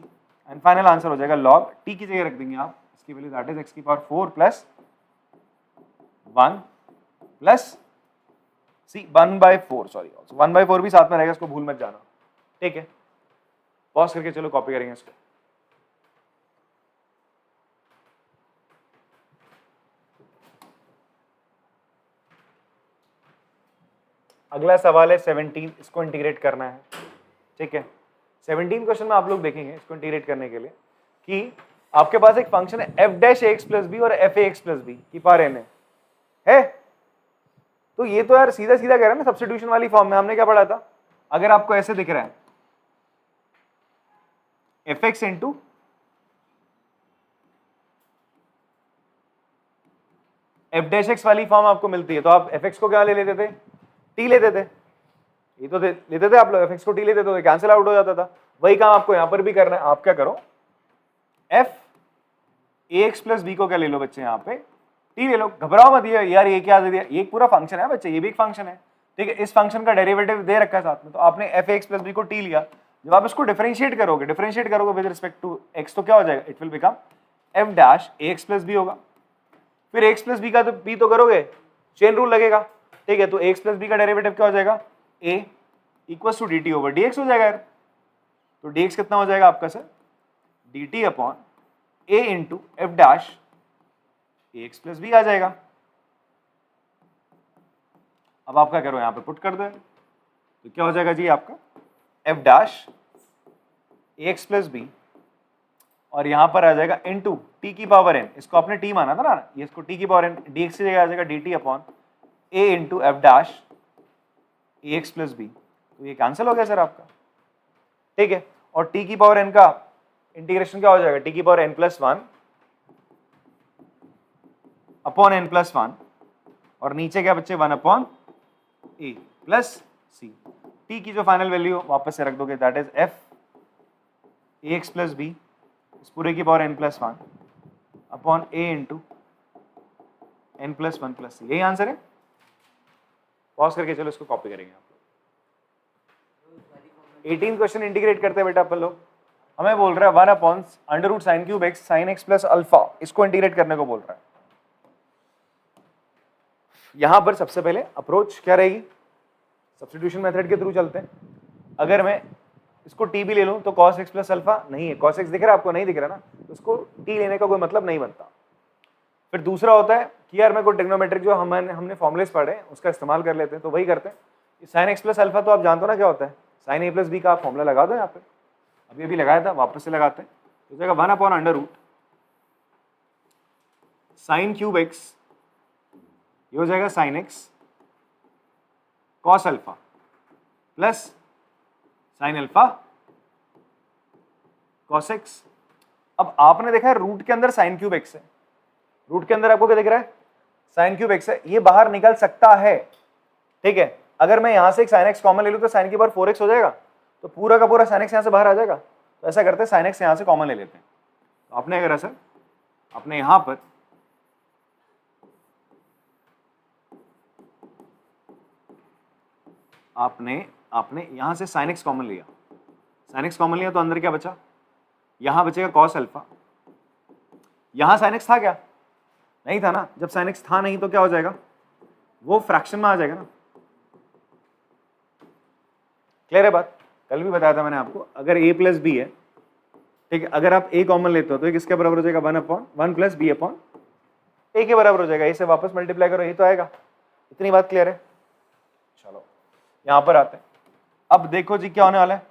and final answer हो जाएगा log t की जगह रख देंगे आप इसकी वैल्यू, दैट इज x की power 4 plus 1 plus c 1/4, sorry 1/4 भी साथ में रहेगा, इसको भूल मत जाना, ठीक है। पॉज करके चलो कॉपी करेंगे इसको। अगला सवाल है 17, इसको इंटीग्रेट करना है, ठीक है। 17 क्वेश्चन में आप लोग देखेंगे इसको इंटीग्रेट करने के लिए कि आपके पास एक फंक्शन है f dash ax plus b और f ax प्लस बी की पावर n है। तो ये तो यार सीधा सीधा कह रहा है ना, सब्स्टिट्यूशन वाली फॉर्म में हमने क्या पढ़ा था, अगर आपको ऐसे दिख रहा है fx into f dash x वाली फॉर्म आपको मिलती है, तो आप fx को क्या ले लेते थे, t लेते थे, ये तो लेते थे आप लोग, fx को t लेते थे, कैंसिल आउट हो जाता था। वही काम आपको यहां पर भी करना है, आप क्या करो f ax प्लस b को क्या ले लो बच्चे, यहाँ पे t ले लो, घबराओ मत यार ये क्या दे दिया, ये पूरा फंक्शन है बच्चे, ये भी एक फंक्शन है, ठीक है। इस फंक्शन का डेरिवेटिव दे रखा है साथ में, तो आपने f ax प्लस b को t लिया, जब आप इसको डिफरेंशिएट करोगे विद रिस्पेक्ट टू x, तो क्या हो जाएगा, it will become f dash ax plus b होगा। फिर ax प्लस b का तो b तो करोगे, चेन रूल लगेगा, ठीक है। तो ax प्लस b का डेरिवेटिव क्या हो जाएगा, a equal to dt over dx हो जाएगा यार। तो dx कितना हो जाएगा आपका sir, dt upon a into F dash ax plus b आ जाएगा। अब आप क्या करो, यहां पे पुट कर दो, तो क्या हो जाएगा जी आपका f dash ax plus b, और यहां पर आ जाएगा इंटू t की पावर n, इसको आपने t माना था ना, ये इसको t की पावर n, dx की जगह आ जाएगा dt upon a into F dash ax plus b। तो ये कैंसिल हो गया सर आपका, ठीक है। और t की पावर n का इंटीग्रेशन क्या हो जाएगा, t की power n plus 1 upon n plus 1, और नीचे क्या बच्चे 1 upon a plus c, t की जो फाइनल वैल्यू वापस से रख दोगे, that is f ax plus b इस पूरे की power n plus 1 upon a into n plus 1 plus c, यही आंसर है। पॉज करके चलो इसको कॉपी करेंगे आप। 18 क्वेश्चन इंटीग्रेट करते हैं बेटा अपन लोग, हमें बोल रहा है 1 upon under root sine cube x sine x plus alpha, इसको इंटीग्रेट करने को बोल रहा है। यहां पर सबसे पहले अप्रोच क्या रहेगी, सब्स्टिट्यूशन मेथड के थ्रू चलते हैं। अगर मैं इसको t भी ले लूं तो cos x प्लस अल्फा नहीं है, cos x दिख रहा है आपको, नहीं दिख रहा ना, तो इसको t लेने का कोई मतलब नहीं बनता। फिर दूसरा होता है कि यार मैं कोई ट्रिग्नोमेट्रिक जो हमने फॉर्मुलेस पढ़े उसका इस्तेमाल कर लेते हैं, तो वही करते हैं। साइन एक्स प्लस अल्फा तो आप जानते हो ना क्या होता है, साइन ए प्लस बी का आप फॉर्मूला लगा दो यहाँ पे, अभी लगाया था, वापस से लगाते हैं। हो जाएगा 1 upon under root sine cube x, ये हो जाएगा sine x cos alpha plus sine alpha cos x. अब आपने देखा है रूट के अंदर साइन क्यूब एक्स है, रूट के अंदर आपको क्या दिख रहा है, साइन क्यूब एक्स है, ये बाहर निकल सकता है, ठीक है। अगर मैं यहां से एक साइन एक्स कॉमन ले लूं तो साइन की पावर 4x हो जाएगा, तो पूरा का पूरा साइन एक्स यहां से बाहर आ जाएगा। तो ऐसा करते हैं साइन एक्स यहां से कॉमन ले लेते हैं। तो आपने अगर ऐसा आपने यहां पर आपने यहां से साइन एक्स कॉमन लिया, साइन एक्स कॉमन लिया तो अंदर क्या बचा, यहां बचेगा कॉस अल्फा। यहां साइन एक्स था क्या, नहीं था ना, जब साइन एक्स था नहीं तो क्या हो जाएगा, वो फ्रैक्शन में आ जाएगा ना। क्लियर है बात, कल भी बताया था मैंने आपको, अगर a प्लस बी है, ठीक है, अगर आप a कॉमन लेते हो तो ये किसके बराबर हो जाएगा, 1 upon 1 plus B upon a के बराबर हो जाएगा। इसे वापस मल्टीप्लाई करो, यही तो आएगा। इतनी बात क्लियर है। चलो यहां पर आते हैं। अब देखो जी क्या होने वाला है,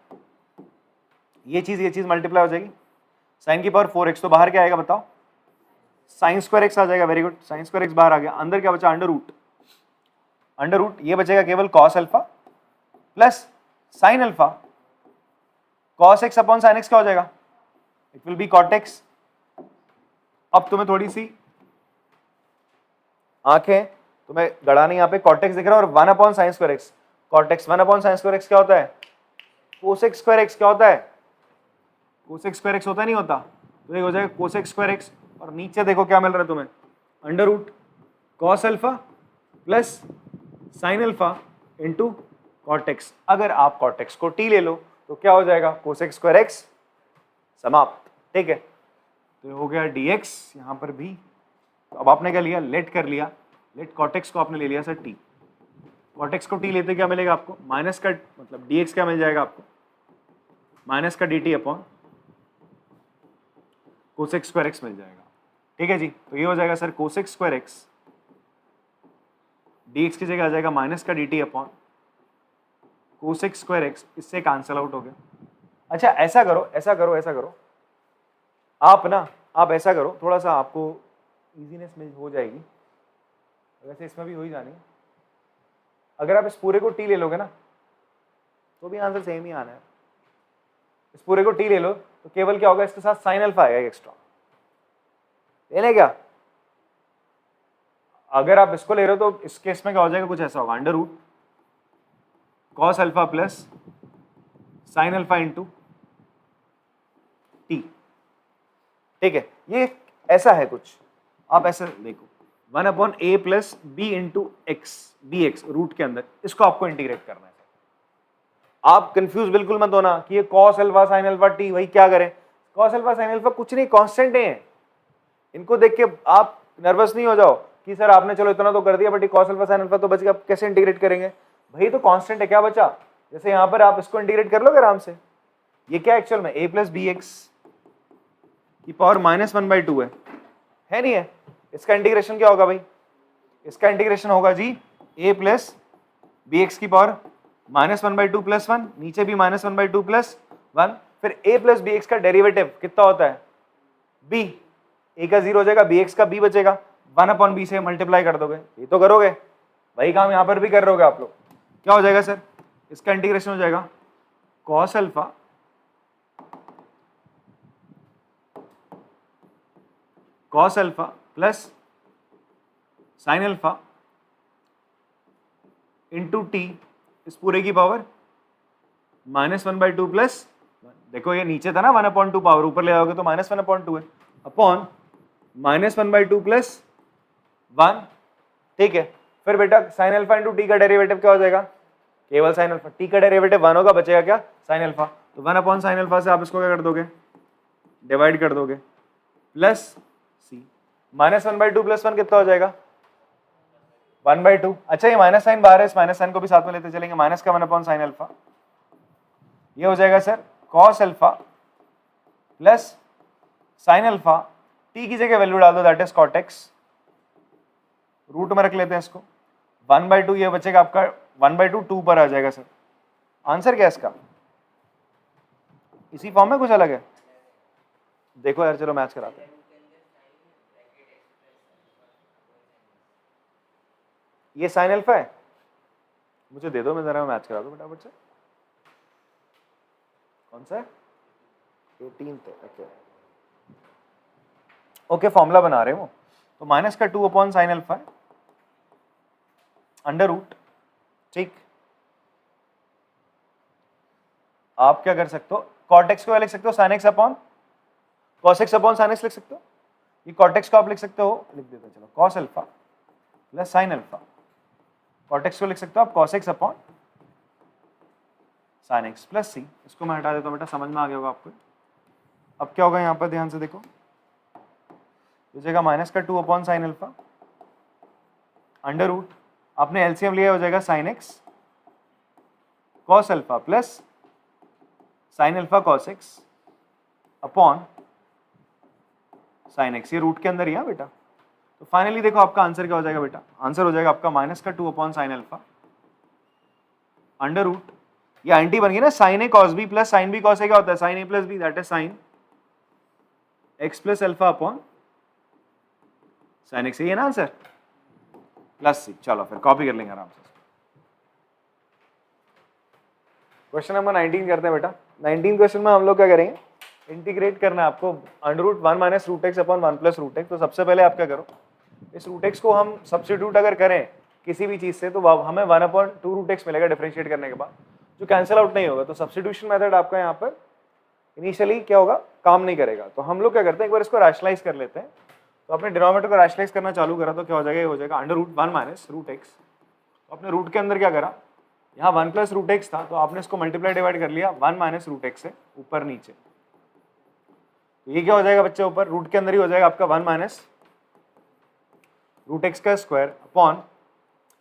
ये चीज मल्टीप्लाई हो जाएगी, साइन की पावर 4x, तो बाहर क्या आएगा बताओ, साइन स्क्वायर एक्स आ जाएगा। Very good, sign square x बाहर आ गया, अंदर क्या बचा, अंडर रूट, ये बचेगा केवल cos alpha plus sine alpha cos x upon sine x क्या हो जाएगा, it will be cot x. अब तुम्हें थोड़ी सी आंखें तुम्हें गड़ानी, यहाँ पे कॉट एक्स दिख रहा है और 1 upon sine square x, cot x 1 upon sine square x क्या होता है, कोसेक स्क्वायर एक्स क्या होता है, कोसेक स्क्वायर एक्स होता नहीं होता, तो ये हो जाएगा कोसेक स्क्वायर एक्स, और नीचे देखो क्या मिल रहा है तुम्हें, under root cos alpha plus sine alpha into cot x. अगर आप कॉट एक्स को टी ले लो तो क्या हो जाएगा, कोसेक स्क्वायर एक्स, समाप्त, ठीक है। तो ये हो गया dx, यहां पर भी। तो अब आपने क्या लिया, लेट कर लिया, लेट कॉट एक्स को आपने ले लिया सर टी, कॉट एक्स को टी लेते क्या मिलेगा आपको, माइनस का मतलब dx क्या मिल जाएगा आपको, माइनस का dt upon cosec square x मिल जाएगा, ठीक है जी। तो ये हो जाएगा sir cosec square x, dx की जगह आ जाएगा माइनस का dt upon cosec square x, इससे कैंसिल आउट हो गया। अच्छा ऐसा करो आप ऐसा करो, थोड़ा सा आपको इजीनेस में हो जाएगी, वैसे इसमें भी हो ही जानी है। अगर आप इस पूरे को टी ले लोगे ना तो भी आंसर सेम ही आना है। इस पूरे को टी ले लो तो केवल क्या होगा, इसके साथ साइन अल्फा आएगा एक्स्ट्रा, ले लें क्या। अगर आप इसको ले रहे हो तो इस केस में क्या हो जाएगा, कुछ ऐसा होगा, under root cos alpha plus sine alpha into t, ठीक है। ये ऐसा है कुछ, आप ऐसा देखो 1 upon A plus B into x, B x root के अंदर, इसको आपको इंटीग्रेट करना है। आप कंफ्यूज बिल्कुल मत होना कि ये cos alpha sign alpha T, वही क्या करें, कॉस अल्फा साइन अल्फा कुछ नहीं, कांस्टेंट है। इनको देख के आप नर्वस नहीं हो जाओ कि सर आपने चलो इतना तो कर दिया बट ये कॉस अल्फा साइन अल्फा तो बच गया, कैसे इंटीग्रेट करेंगे भाई, तो कांस्टेंट है, क्या बचा। जैसे यहाँ पर आप इसको इंटीग्रेट कर लोगे आराम से, ये क्या एक्चुअल में a प्लस बी एक्स की पावर -1/2 है नहीं है। इसका इंटीग्रेशन क्या होगा भाई, इसका इंटीग्रेशन होगा जी a प्लस बी एक्स की पावर -1/2 प्लस 1, नीचे भी -1/2 प्लस 1, फिर a प्लस बी एक्स का डेरिवेटिव कितना होता है b, a का 0 हो जाएगा, bx का b बचेगा, 1 अपॉन b से मल्टीप्लाई कर दोगे, ये तो करोगे, वही काम यहाँ पर भी कर रहे आप लोग। क्या हो जाएगा सर, इसका इंटीग्रेशन हो जाएगा cos alpha plus sine alpha into T, इस पूरे की पावर -1/2 प्लस, देखो ये नीचे था ना 1/2 पावर, ऊपर ले आओगे तो -1/2 है, अपॉन -1/2 प्लस 1, ठीक है। फिर बेटा साइन अल्फा इंटू टी का डेरिवेटिव क्या हो जाएगा, केवल साइन अल्फा, टी का डेरिवेटिव 1 होगा, बचेगा क्या, साइन अल्फा, तो 1 अपॉन साइन अल्फा से आप इसको क्या कर दोगे, डिवाइड कर दोगे, प्लस सी, -1/2 प्लस 1 कितना हो जाएगा 1/2। अच्छा ये माइनस साइन बाहर है, इस माइनस साइन को भी साथ में लेते चलेंगे, माइनस का 1 अपॉन साइन अल्फा, ये हो जाएगा sir cos alpha plus sine alpha, t की जगह वैल्यू डाल दो, that is cot x, root में रख लेते हैं इसको, 1/2 ये बचेगा आपका 1/2 2 पर आ जाएगा सर। आंसर क्या है इसका, इसी फॉर्म में कुछ अलग है, देखो यार, चलो मैच कराते हैं। ये साइन अल्फा है, मुझे दे दो, मैं जरा मैच करा दूं फटाफट से। कौन सा है? 18th। ओके ओके, फॉर्मूला बना रहे हो तो माइनस का 2 upon sine alpha under root, ठीक। आप क्या कर सकते हो, कॉट एक्स को लिख सकते हो sine x upon cos x upon sine x लिख सकते हो। ये कॉट एक्स को आप लिख सकते हो, लिख देते हैं चलो, cos alpha plus sine alpha. Cot x को लिख सकते हो आप cos x upon sine x plus C. इसको मैं हटा देता हूँ बेटा, समझ में आ गया होगा आपको। अब क्या होगा यहाँ पर, ध्यान से देखो, हो जाएगा माइनस का 2 upon sine alpha under root, आपने एलसीएम लिया, हो जाएगा sine x cos alpha plus sine alpha cos x upon sine x. ये रूट के अंदर ही है बेटा। तो फाइनली देखो आपका आंसर क्या हो जाएगा बेटा, आंसर हो जाएगा आपका माइनस का 2 upon sine alpha under root, ये आंटी बन गई ना, sine A cos B plus sine B cos A क्या होता है, sine A plus B, that is sine x plus alpha upon sine x. ये ना आंसर, प्लस सी। चलो फिर कॉपी कर लेंगे आराम से। क्वेश्चन नंबर 19 करते हैं बेटा। 19 क्वेश्चन में हम लोग क्या करेंगे, इंटीग्रेट करना है आपको under root 1 minus root x upon 1 plus root x. तो सबसे पहले आप क्या करो, इस रूट एक्स को हम सब्स्टिट्यूट अगर करें किसी भी चीज से तो हमें 1 अपॉन 2 रूट एक्स मिलेगा डिफरेंशिएट करने के बाद, जो कैंसिल आउट नहीं होगा। तो सब्स्टिट्यूशन मेथड आपका यहाँ पर इनिशियली क्या होगा, काम नहीं करेगा। तो हम लोग क्या करते हैं, एक बार इसको रैशनलाइज कर लेते हैं। तो अपने डिनोमिनेटर को रैशनलाइज करना चालू करा तो क्या हो जाएगा, ये हो जाएगा under root 1 minus root x. तो अपने रूट के अंदर क्या करा, यहाँ 1 प्लस रूट एक्स था, तो आपने इसको मल्टीप्लाई डिवाइड कर लिया 1 माइनस रूट एक्स से ऊपर नीचे। तो ये क्या हो जाएगा बच्चे, ऊपर रूट के अंदर ही हो जाएगा आपका 1 माइनस रूट एक्स का स्क्वायर अपॉन,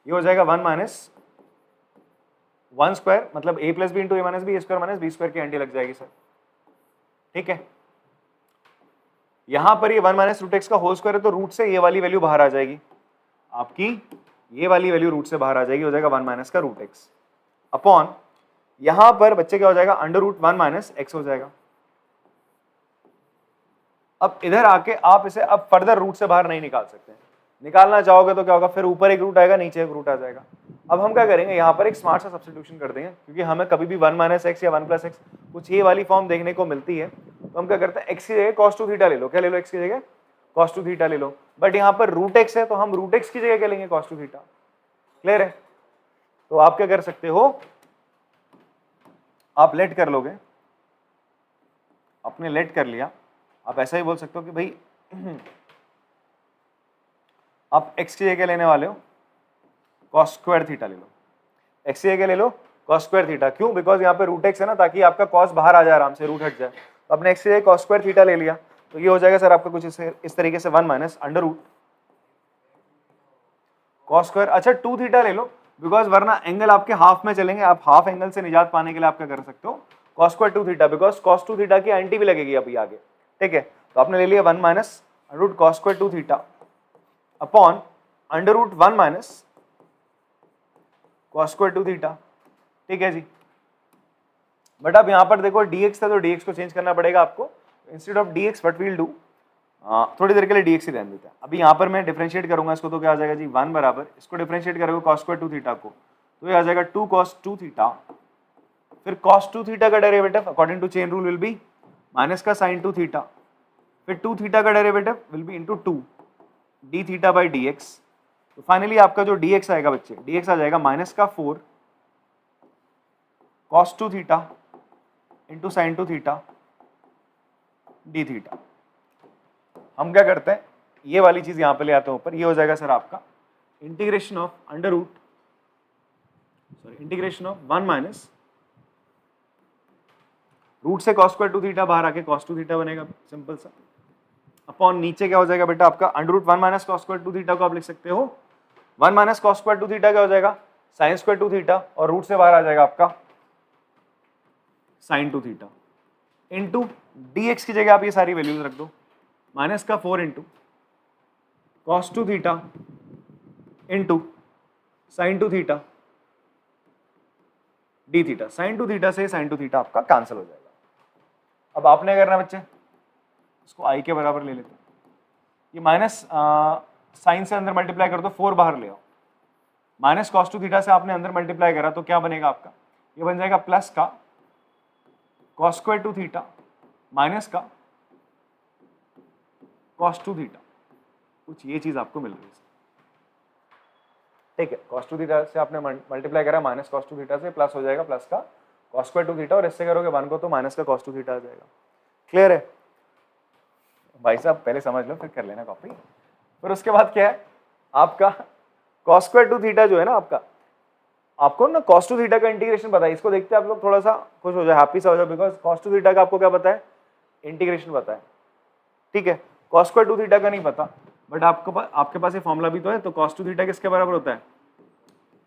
ये हो जाएगा 1 माइनस 1 स्क्वायर, मतलब a plus B into a minus b, a square minus b square की एंटी लग जाएगी सर, ठीक है। यहां पर ये 1 माइनस रूट एक्स का होल स्क्वायर है, तो रूट से ये वाली वैल्यू बाहर आ जाएगी आपकी, ये वाली वैल्यू रूट से बाहर आ जाएगी, हो जाएगा 1 माइनस का रूट एक्स अपॉन, यहां पर बच्चे क्या हो जाएगा, अंडर रूट 1 माइनस एक्स हो जाएगा। अब इधर आके आप इसे अब फर्दर रूट से बाहर नहीं निकाल सकते, निकालना चाहोगे तो क्या होगा, फिर ऊपर एक रूट आएगा, नीचे एक रूट आ जाएगा। अब हम क्या करेंगे, यहाँ पर एक स्मार्ट सा सब्स्टिट्यूशन कर देंगे, क्योंकि हमें कभी भी 1 माइनस एक्स या 1 प्लस एक्स कुछ ये वाली फॉर्म देखने को मिलती है। तो हम क्या करते हैं, एक्स की जगह कॉस 2 थीटा ले लो। क्या ले लो, एक्स की जगह कॉस 2 थीटा ले लो। बट यहाँ पर रूट एक्स है, तो हम रूट एक्स की जगह क्या लेंगे, कॉस 2 थीटा। क्लियर है? तो आप क्या कर सकते हो, आप लेट कर लोगे, आपने लेट कर लिया, आप ऐसा ही बोल सकते हो कि भाई आप x की जगह लेने वाले हो cos स्क्वायर थीटा ले लो, x की जगह ले लो cos स्क्वायर थीटा। क्यों? बिकॉज यहाँ पे रूट x है ना, ताकि आपका cos बाहर आ जाए, आराम से रूट हट जाए। तो आपने x की जगह cos स्क्वायर थीटा ले लिया, तो ये हो जाएगा सर आपका कुछ इस तरीके से 1 minus under root cos square, अच्छा 2 थीटा ले लो, बिकॉज वरना एंगल आपके हाफ में चलेंगे, आप हाफ एंगल से निजात पाने के लिए आप क्या कर सकते हो, cos square 2 theta, because cos 2 theta की एंटी भी लगेगी अभी आगे, ठीक है। तो आपने ले लिया 1 minus under root cos square 2 theta upon under root 1 minus cos square 2 theta, ठीक है जी। बट अब यहां पर देखो dx था, तो dx को चेंज करना पड़ेगा आपको। Instead of dx what we'll do, थोड़ी देर के लिए dx ही रहने देते हैं। अभी यहाँ पर मैं डिफरेंशिएट करूंगा इसको, तो क्या आ जाएगा जी, 1 बराबर, इसको डिफरेंशिएट करोगे cos स्क्वायर 2 थीटा को, तो ये आ जाएगा 2 cos 2 थीटा, फिर cos 2 थीटा का derivative according to chain rule will be minus का sin 2 थीटा, फिर 2 थीटा का derivative will be into 2 d theta by dx। तो फाइनली आपका जो dx आएगा बच्चे, dx आ जाएगा माइनस का 4 cos 2 theta into sine 2 theta d theta. हम क्या करते हैं, ये वाली चीज यहां पे ले आते हैं ऊपर, ये हो जाएगा सर आपका integration of under root, sorry integration of 1 minus root से cos स्क्वायर 2 थीटा बाहर आके cos 2 थीटा बनेगा, सिंपल सा, अपॉन नीचे क्या हो जाएगा बेटा आपका under root 1 minus cos square 2 theta को आप लिख सकते हो 1 माइनस cos स्क्वायर 2 थीटा क्या हो जाएगा, साइन स्क्वायर 2 थीटा, और रूट से बाहर आ जाएगा आपका साइन 2 थीटा इंटू dx की जगह आप ये सारी वैल्यूज रख दो, माइनस का 4 into cos 2 theta into sine 2 theta d theta. Sine 2 theta से साइन 2 थीटा आपका कैंसिल हो जाएगा। अब आपने करना बच्चे, इसको आई के बराबर ले लेते हैं, ये माइनस साइन से अंदर मल्टीप्लाई कर दो, 4 बाहर ले आओ, माइनस कॉस टू थीटा से आपने अंदर मल्टीप्लाई करा तो क्या बनेगा आपका, ये बन जाएगा प्लस का cos square two theta minus का कॉस टू थीटा, कुछ ये चीज आपको मिल रही है, ठीक है। कॉस टू थीटा से आपने मल्टीप्लाई करा माइनस कॉस टू थीटा से, प्लस हो जाएगा प्लस का कॉस स्क्वायर टू थीटा, और इससे करोगे 1 को तो माइनस का कॉस टू थीटा आ जाएगा। क्लियर है भाई साहब, पहले समझ लो फिर कर लेना कॉपी। फिर उसके बाद क्या है आपका कॉस स्क्वायर टू थीटा जो है ना आपका, आपको ना कॉस टू थीटा का इंटीग्रेशन पता है, इसको देखते आप लोग थोड़ा सा खुश हो जाए, हैप्पी सा हो जाए, बिकॉज कॉस टू थीटा का आपको क्या पता है, इंटीग्रेशन पता है, ठीक है। कॉस स्क्वायर टू थीटा का नहीं पता, बट आपके पास ये फॉर्मूला भी तो है, तो कॉस टू थीटा किसके बराबर होता है,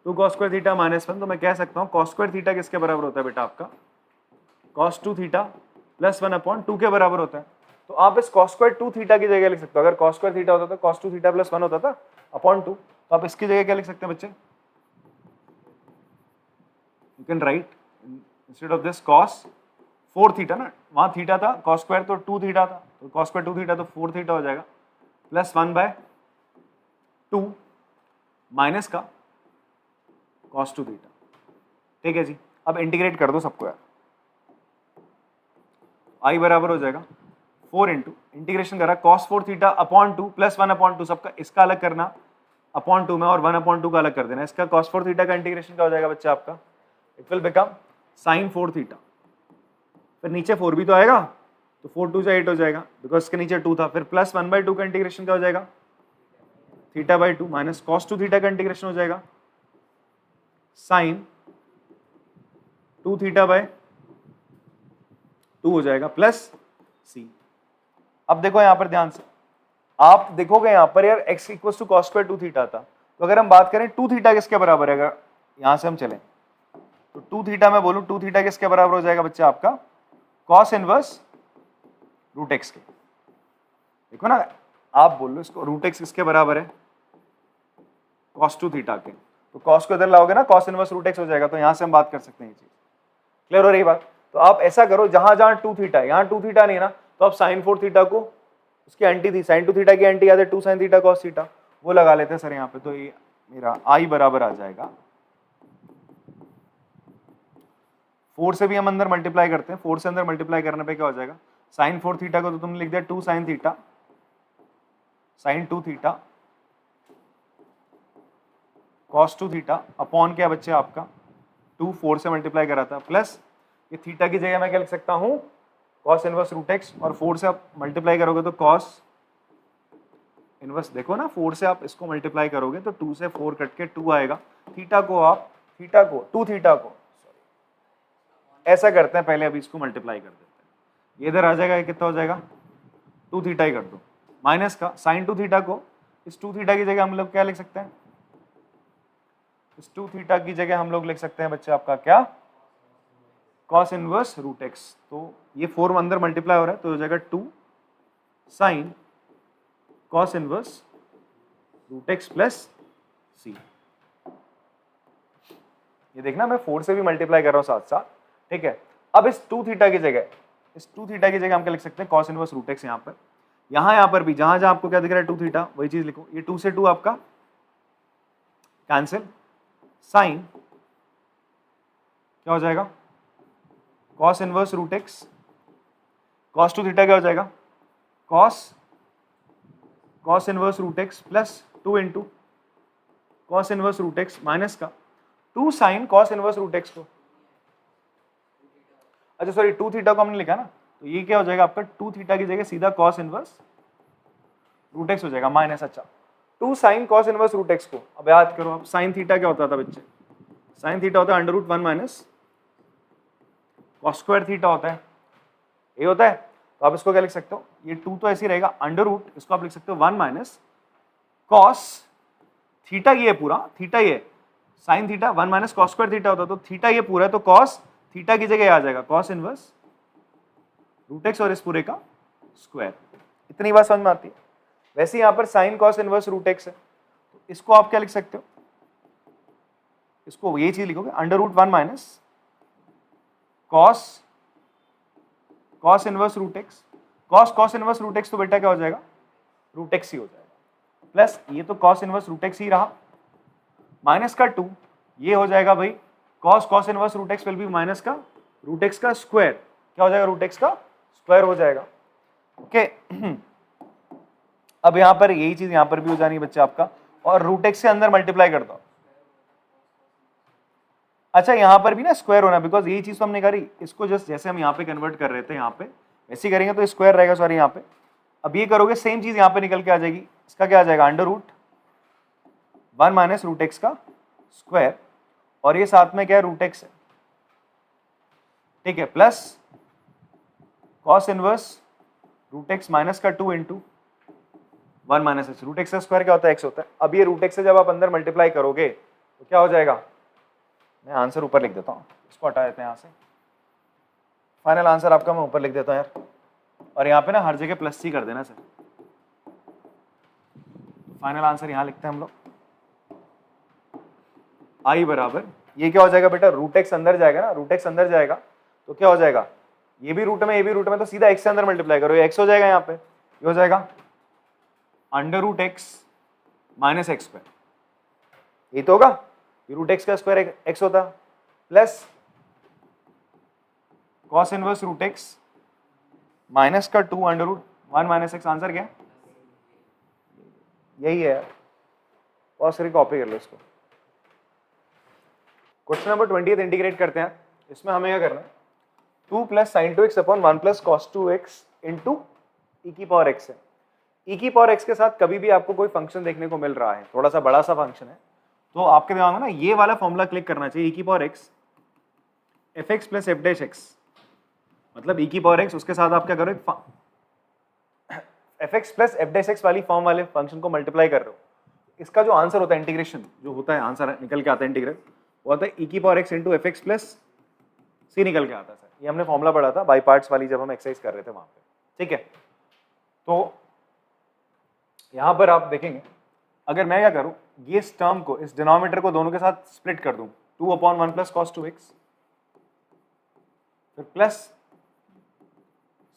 2 कॉस स्क्वायर थीटा माइनस 1, तो मैं कह सकता हूँ कॉस स्क्वायर थीटा किसके बराबर होता है बेटा आपका, कॉस टू थीटा प्लस 1/2 के बराबर होता है। तो आप इस कॉस स्क्वायर टू थीटा की जगह लिख सकते हो, अगर कॉस स्क्वायर थीटा होता तो कॉस टू थीटा प्लस 1 होता था अपॉन 2, तो आप इसकी जगह क्या लिख सकते हैं बच्चे, you can write instead of this cos 4 theta ना, वहां थीटा था, कॉस स्क्वायर तो 2 थीटा था, तो कॉस स्क्वायर 2 थीटा तो 4 थीटा हो जाएगा, प्लस 1/2 माइनस का कॉस टू थीटा, ठीक है जी। अब इंटीग्रेट कर दो सबको यार, आई बराबर हो जाएगा 4 इंटू इंटीग्रेशन करा कॉस 4 थीटा अपॉन 2 प्लस 1/2, सबका इसका अलग करना अपॉन 2 में और 1/2 का अलग कर देना, इसका cos 4 थीटा का इंटीग्रेशन क्या हो जाएगा बच्चा आपका, it will become sin 4 theta, फिर नीचे 4 भी तो आएगा, तो 4 2 से 8 हो जाएगा, बिकॉज इसके नीचे 2 था, फिर प्लस 1/2 का इंटीग्रेशन क्या हो जाएगा, theta by 2 minus cos 2 theta का इंटीग्रेशन हो जाएगा sin 2 थीटा बाय 2 हो जाएगा प्लस c। अब देखो यहां पर ध्यान से, आप देखोगे यहां पर यार x equal to cos square 2 theta था, तो अगर हम बात करें 2 थीटा किसके बराबर है, अगर यहां से हम चलें तो 2 थीटा मैं बोलूं 2 थीटा किसके बराबर हो जाएगा बच्चा आपका, कॉस इनवर्स रूट एक्स के। देखो ना, आप बोल लो इसको रूट एक्स किसके बराबर है, कॉस 2 थीटा के, तो कॉस को इधर लाओगे ना कॉस इनवर्स रूट एक्स हो जाएगा, तो यहां से हम बात कर सकते हैं ये चीज। क्लियर हो रही बात, तो आप ऐसा करो जहां जहां 2 थीटा है, यहां 2 थीटा नहीं है ना, तो आप sin 4 थीटा को उसकी एंटी थी, sin 2 थीटा की एंटी याद है 2 sin थीटा cos थीटा, वो लगा लेते हैं सर यहाँ पे, तो ये मेरा i बराबर आ जाएगा 4 से भी हम अंदर मल्टीप्लाई करते हैं, 4 से अंदर मल्टीप्लाई करने पे क्या हो जाएगा, sin 4 थीटा को तो तुमने लिख दिया 2 sin theta sin 2 theta cos 2 theta upon क्या बच्चे आपका 2 4 से मल्टीप्लाई करा था, प्लस ये थीटा की जगह मैं क्या लिख सकता हूँ cos इनवर्स रूट एक्स, और 4 से आप मल्टीप्लाई करोगे तो cos इनवर्स, देखो ना 4 से आप इसको मल्टीप्लाई करोगे तो 2 से 4 कट के 2 आएगा, थीटा को 2 थीटा को ऐसा करते हैं पहले, अभी इसको मल्टीप्लाई कर देते हैं, ये इधर आ जाएगा, ये कितना हो जाएगा 2 थीटा ही कर दो, माइनस का sin 2 थीटा को इस 2 थीटा की जगह हम लोग क्या लिख सकते हैं, इस 2 थीटा की जगह हम लोग लिख सकते हैं बच्चे आपका क्या, cos इनवर्स रूट एक्स, तो ये 4 अंदर मल्टीप्लाई हो रहा है तो हो जाएगा 2 sin cos inverse root x plus C. ये देखना मैं 4 से भी मल्टीप्लाई कर रहा हूं साथ साथ, ठीक है। अब इस 2 थीटा की जगह हम क्या लिख सकते हैं, cos इनवर्स रूट एक्स, यहाँ पर भी जहां जहां आपको क्या दिख रहा है 2 थीटा, वही चीज लिखो, ये 2 से 2 आपका कैंसिल, साइन क्या हो जाएगा cos inverse root x, cos 2 theta क्या हो जाएगा cos inverse root x plus 2 into cos inverse root x minus का 2 sine cos inverse root x को, अच्छा सॉरी 2 थीटा को हमने लिखा ना, तो ये क्या हो जाएगा आपका 2 थीटा की जगह सीधा cos इनवर्स रूट एक्स हो जाएगा माइनस, अच्छा 2 sine cos inverse root x को, अब याद करो आप साइन थीटा क्या होता था बच्चे, साइन थीटा होता है under root 1 minus cos square theta होता है, ये होता है, तो आप इसको क्या लिख सकते हो, ये 2 तो ऐसे ही रहेगा अंडर रूट, इसको आप लिख सकते हो 1 माइनस cos थीटा, ये पूरा थीटा, ये sine theta 1 minus cos square theta होता है, तो थीटा ये पूरा है, तो cos थीटा की जगह आ जाएगा cos इनवर्स रूट एक्स और इस पूरे का स्क्वायर, इतनी बात समझ में आती है। वैसे यहाँ पर sine cos inverse root x है, तो इसको आप क्या लिख सकते हो, इसको ये चीज लिखोगे under root 1 minus cos inverse root x cos inverse root x तो बेटा क्या हो जाएगा, रूट एक्स ही हो जाएगा, प्लस ये तो कॉस इनवर्स रूट एक्स ही रहा, माइनस का 2 ये हो जाएगा भाई cos inverse root x will be minus का रूट एक्स का स्क्वायर, क्या हो जाएगा, रूट एक्स का स्क्वायर हो जाएगा। ओके अब यहां पर यही चीज यहां पर भी हो जानी है बच्चे आपका, और रूट एक्स से अंदर मल्टीप्लाई कर दो। अच्छा यहां पर भी ना स्क्वायर होना, बिकॉज यही चीज तो हमने करी, इसको जस्ट जैसे हम यहाँ पे कन्वर्ट कर रहे थे यहाँ पे वैसे ही करेंगे तो स्क्वायर रहेगा, सॉरी यहाँ पे। अब ये करोगे सेम चीज यहाँ पे निकल के आ जाएगी, इसका क्या आ जाएगा, under root 1 minus root x का स्क्वायर, और ये साथ में क्या है, रूट एक्स है, ठीक है, plus cos inverse root x minus का 2 into 1 minus x, root x का स्क्वायर क्या होता है, एक्स होता है। अब ये रूट एक्स से जब आप अंदर मल्टीप्लाई करोगे तो क्या हो जाएगा, मैं आंसर ऊपर लिख देता हूँ, इसको हटा देते हैं यहाँ से, फाइनल आंसर आपका मैं ऊपर लिख देता हूँ यार, और यहाँ पे ना हर जगह प्लस सी कर देना सर, फाइनल आंसर यहाँ लिखते हैं हम लोग, आई बराबर ये क्या हो जाएगा बेटा, रूट एक्स अंदर जाएगा ना, रूट एक्स अंदर जाएगा तो क्या हो जाएगा, ये भी रूट में ये भी रूट में, तो सीधा एक्स से अंदर मल्टीप्लाई करो, ये एक्स हो जाएगा, यहाँ पे ये हो जाएगा under root x minus x square, ये तो होगा, ये रूट एक्स का स्क्वायर एक्स होता, plus cos inverse root x minus का 2 under root 1 minus x, answer क्या यही है, कॉस की कॉपी कर लो इसको। क्वेश्चन नंबर 20 इंटीग्रेट करते हैं, इसमें हमें क्या करना है, 2 plus sine 2x upon 1 plus cos 2x into E की पावर एक्स है। ई की पावर एक्स के साथ कभी भी आपको कोई फंक्शन देखने को मिल रहा है, थोड़ा सा बड़ा सा फंक्शन है, तो आपके दिमाग में ना ये वाला फॉर्मूला क्लिक करना चाहिए, ई की power x F x plus F dash x, मतलब ई की पावर एक्स उसके साथ आप क्या करो, F x plus F dash x वाली फॉर्म वाले फंक्शन को मल्टीप्लाई कर रहे हो, इसका जो आंसर होता है इंटीग्रेशन जो होता है, आंसर निकल के आता है इंटीग्रल, वो होता है ई की power x into F x plus C निकल के आता है सर, ये हमने फॉर्मूला पढ़ा था बाई पार्ट्स वाली जब हम एक्सरसाइज कर रहे थे वहां पे, ठीक है। तो यहां पर आप देखेंगे अगर मैं क्या करूं, ये इस टर्म को, इस डिनोमिनेटर को दोनों के साथ स्प्लिट कर दूं, 2 अपॉन 1 प्लस कॉस 2x, फिर plus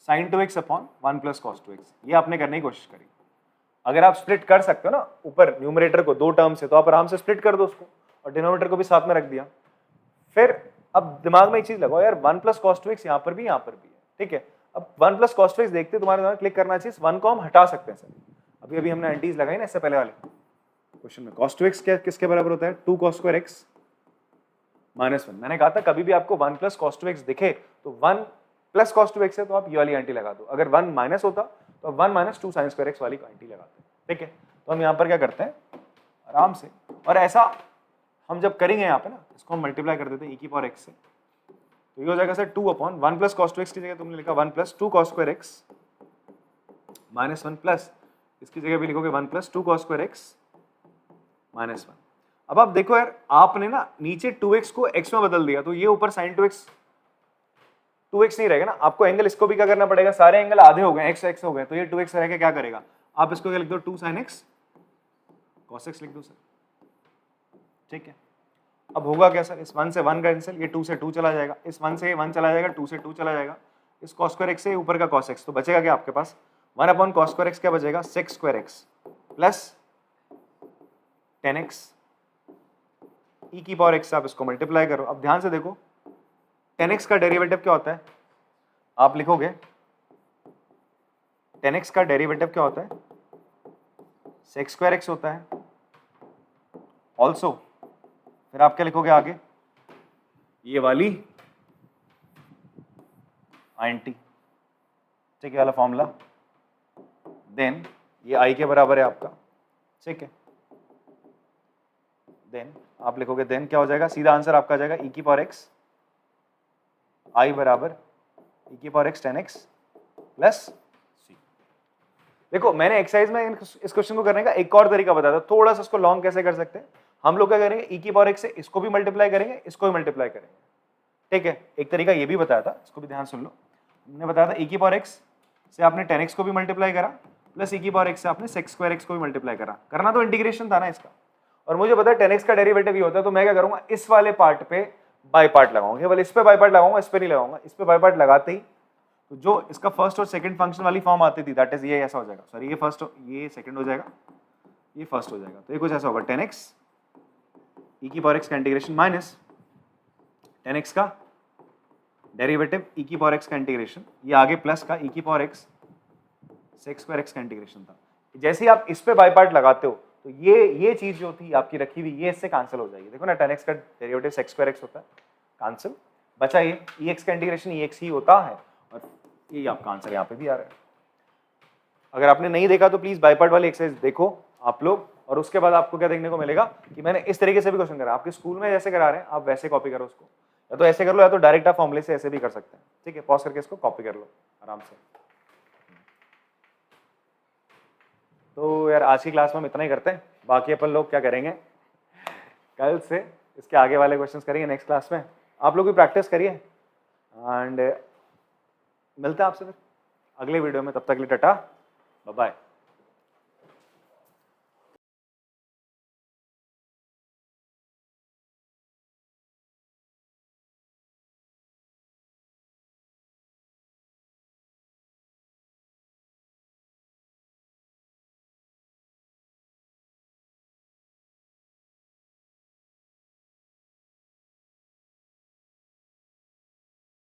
sine 2x upon 1 plus cos 2x, ये आपने करने की कोशिश करी। अगर आप स्प्लिट कर सकते हो ना ऊपर न्यूमरेटर को दो टर्म से, तो आप आराम से स्प्लिट कर दो उसको, और डिनोमिनेटर को भी साथ में रख दिया। फिर अब दिमाग में एक चीज लगाओ यार, 1 प्लस कॉस 2x यहाँ पर भी है, ठीक है। अब 1 प्लस कॉस 2x देखते तुम्हारे दिमाग में क्लिक करना चाहिए, 1 को हम हटा सकते हैं सर, अभी अभी हमने एंटीज लगाई ना इससे पहले वाले क्वेश्चन में, cos 2x क्या किसके बराबर होता है, 2 cos स्क्वायर x माइनस 1। मैंने कहा था कभी भी आपको 1 प्लस cos 2x दिखे तो 1 प्लस cos 2x है तो आप ये वाली एंटी लगा दो, अगर 1 माइनस होता तो 1 माइनस 2 sin स्क्वायर x वाली एंटी लगाते, ठीक है। तो हम यहाँ पर क्या करते हैं आराम से, और ऐसा हम जब करेंगे यहाँ पे ना, इसको हम मल्टीप्लाई कर देते हैं e की पावर x से, तो ये हो जाएगा sir 2 upon 1 plus cos 2x की जगह तुमने लिखा 1 plus 2 cos square x minus 1, plus इसकी जगह भी लिखोगे 1 plus 2 cos square x minus 1। अब आप देखो यार, आपने ना नीचे 2x को x में बदल दिया, तो ये ऊपर sin 2x नहीं रहेगा ना, आपको एंगल इसको भी क्या करना पड़ेगा, सारे एंगल आधे हो गए, x हो गए, तो ये 2x रह के क्या करेगा, आप इसको क्या लिख दो, 2 sin x cos x लिख दो सर, ठीक है। अब होगा क्या सर, इस 1 से 1 कैंसिल, ये 2 से 2 चला जाएगा, इस 1 से 1 चला जाएगा, 2 से 2 चला जाएगा, इस cos स्क्वायर x से ऊपर का cos x, तो बचेगा क्या आपके पास 1 अपॉन cos स्क्वायर x क्या बचेगा, sec square x plus 10x e की पावर x, आप इसको मल्टीप्लाई करो। अब ध्यान से देखो 10x का डेरिवेटिव क्या होता है, आप लिखोगे 10x का डेरिवेटिव क्या होता है, sec स्क्वायर x होता है, ऑल्सो फिर आप क्या लिखोगे आगे, ये वाली आंटी, ठीक है वाला फॉर्मूला, देन ये i के बराबर है आपका, ठीक है। देन आप लिखोगे, देन क्या हो जाएगा, सीधा आंसर आपका आ जाएगा e की पावर x i बराबर e की power x 10x plus c। देखो मैंने एक्सरसाइज में इस क्वेश्चन को करने का एक और तरीका बताया था, थोड़ा सा इसको लॉन्ग कैसे कर सकते हैं हम लोग, क्या करेंगे e की पावर x से इसको भी मल्टीप्लाई करेंगे, इसको भी मल्टीप्लाई करेंगे, ठीक है। एक तरीका ये भी बताया था, इसको भी ध्यान सुन लो, हमने बताया था e की पावर x से आपने 10x को भी मल्टीप्लाई करा, प्लस e की पावर x से आपने sec स्क्वायर x को भी मल्टीप्लाई करा, करना तो इंटीग्रेशन था ना इसका, और मुझे पता है 10x का डेरिवेटिव ही होता है, तो मैं क्या करूंगा, इस वाले पार्ट पे बाई पार्ट लगाऊंगा, केवल इस पे बाई पार्ट लगाऊंगा, इस पे नहीं लगाऊंगा, इस पे बाई पार्ट लगाते ही तो जो इसका फर्स्ट और सेकंड फंक्शन वाली फॉर्म आती थी, दैट इज ये ऐसा हो जाएगा, सॉरी ये फर्स्ट, ये सेकंड हो जाएगा, ये फर्स्ट हो जाएगा, तो ये कुछ ऐसा होगा 10x e की पावर x का इंटीग्रेशन माइनस 10x का डेरिवेटिव e की पावर x का इंटीग्रेशन, ये आगे प्लस का e की power x sec square x का इंटीग्रेशन था। जैसे ही आप इस पे बाय पार्ट लगाते हो तो ये चीज जो थी आपकी रखी हुई, ये इससे कैंसिल हो जाएगी। देखो ना 10x का डेरिवेटिव sec स्क्वायर x होता है, कैंसिल, बचा ये ex का इंटीग्रेशन ex ही होता है, और ये आपका आंसर यहाँ पे भी आ रहा है। अगर आपने नहीं देखा तो प्लीज बाय पार्ट वाली एक्सरसाइज देखो आप लोग, और उसके बाद आपको क्या देखने को मिलेगा कि मैंने इस तरीके से भी क्वेश्चन करा, आपके स्कूल में जैसे करा रहे हैं आप वैसे कॉपी करो उसको, या तो ऐसे कर लो या तो डायरेक्ट आप फॉर्मूले से ऐसे भी कर सकते हैं। ठीक है, पॉज करके इसको कॉपी कर लो आराम से। तो यार आज की क्लास में हम इतना ही करते हैं, बाकी अपन लोग क्या करेंगे कल से इसके आगे वाले क्वेश्चंस करेंगे नेक्स्ट क्लास में। आप लोग भी प्रैक्टिस करिए एंड मिलते हैं आपसे फिर अगले वीडियो में, तब तक के लिए टाटा बाय बाय।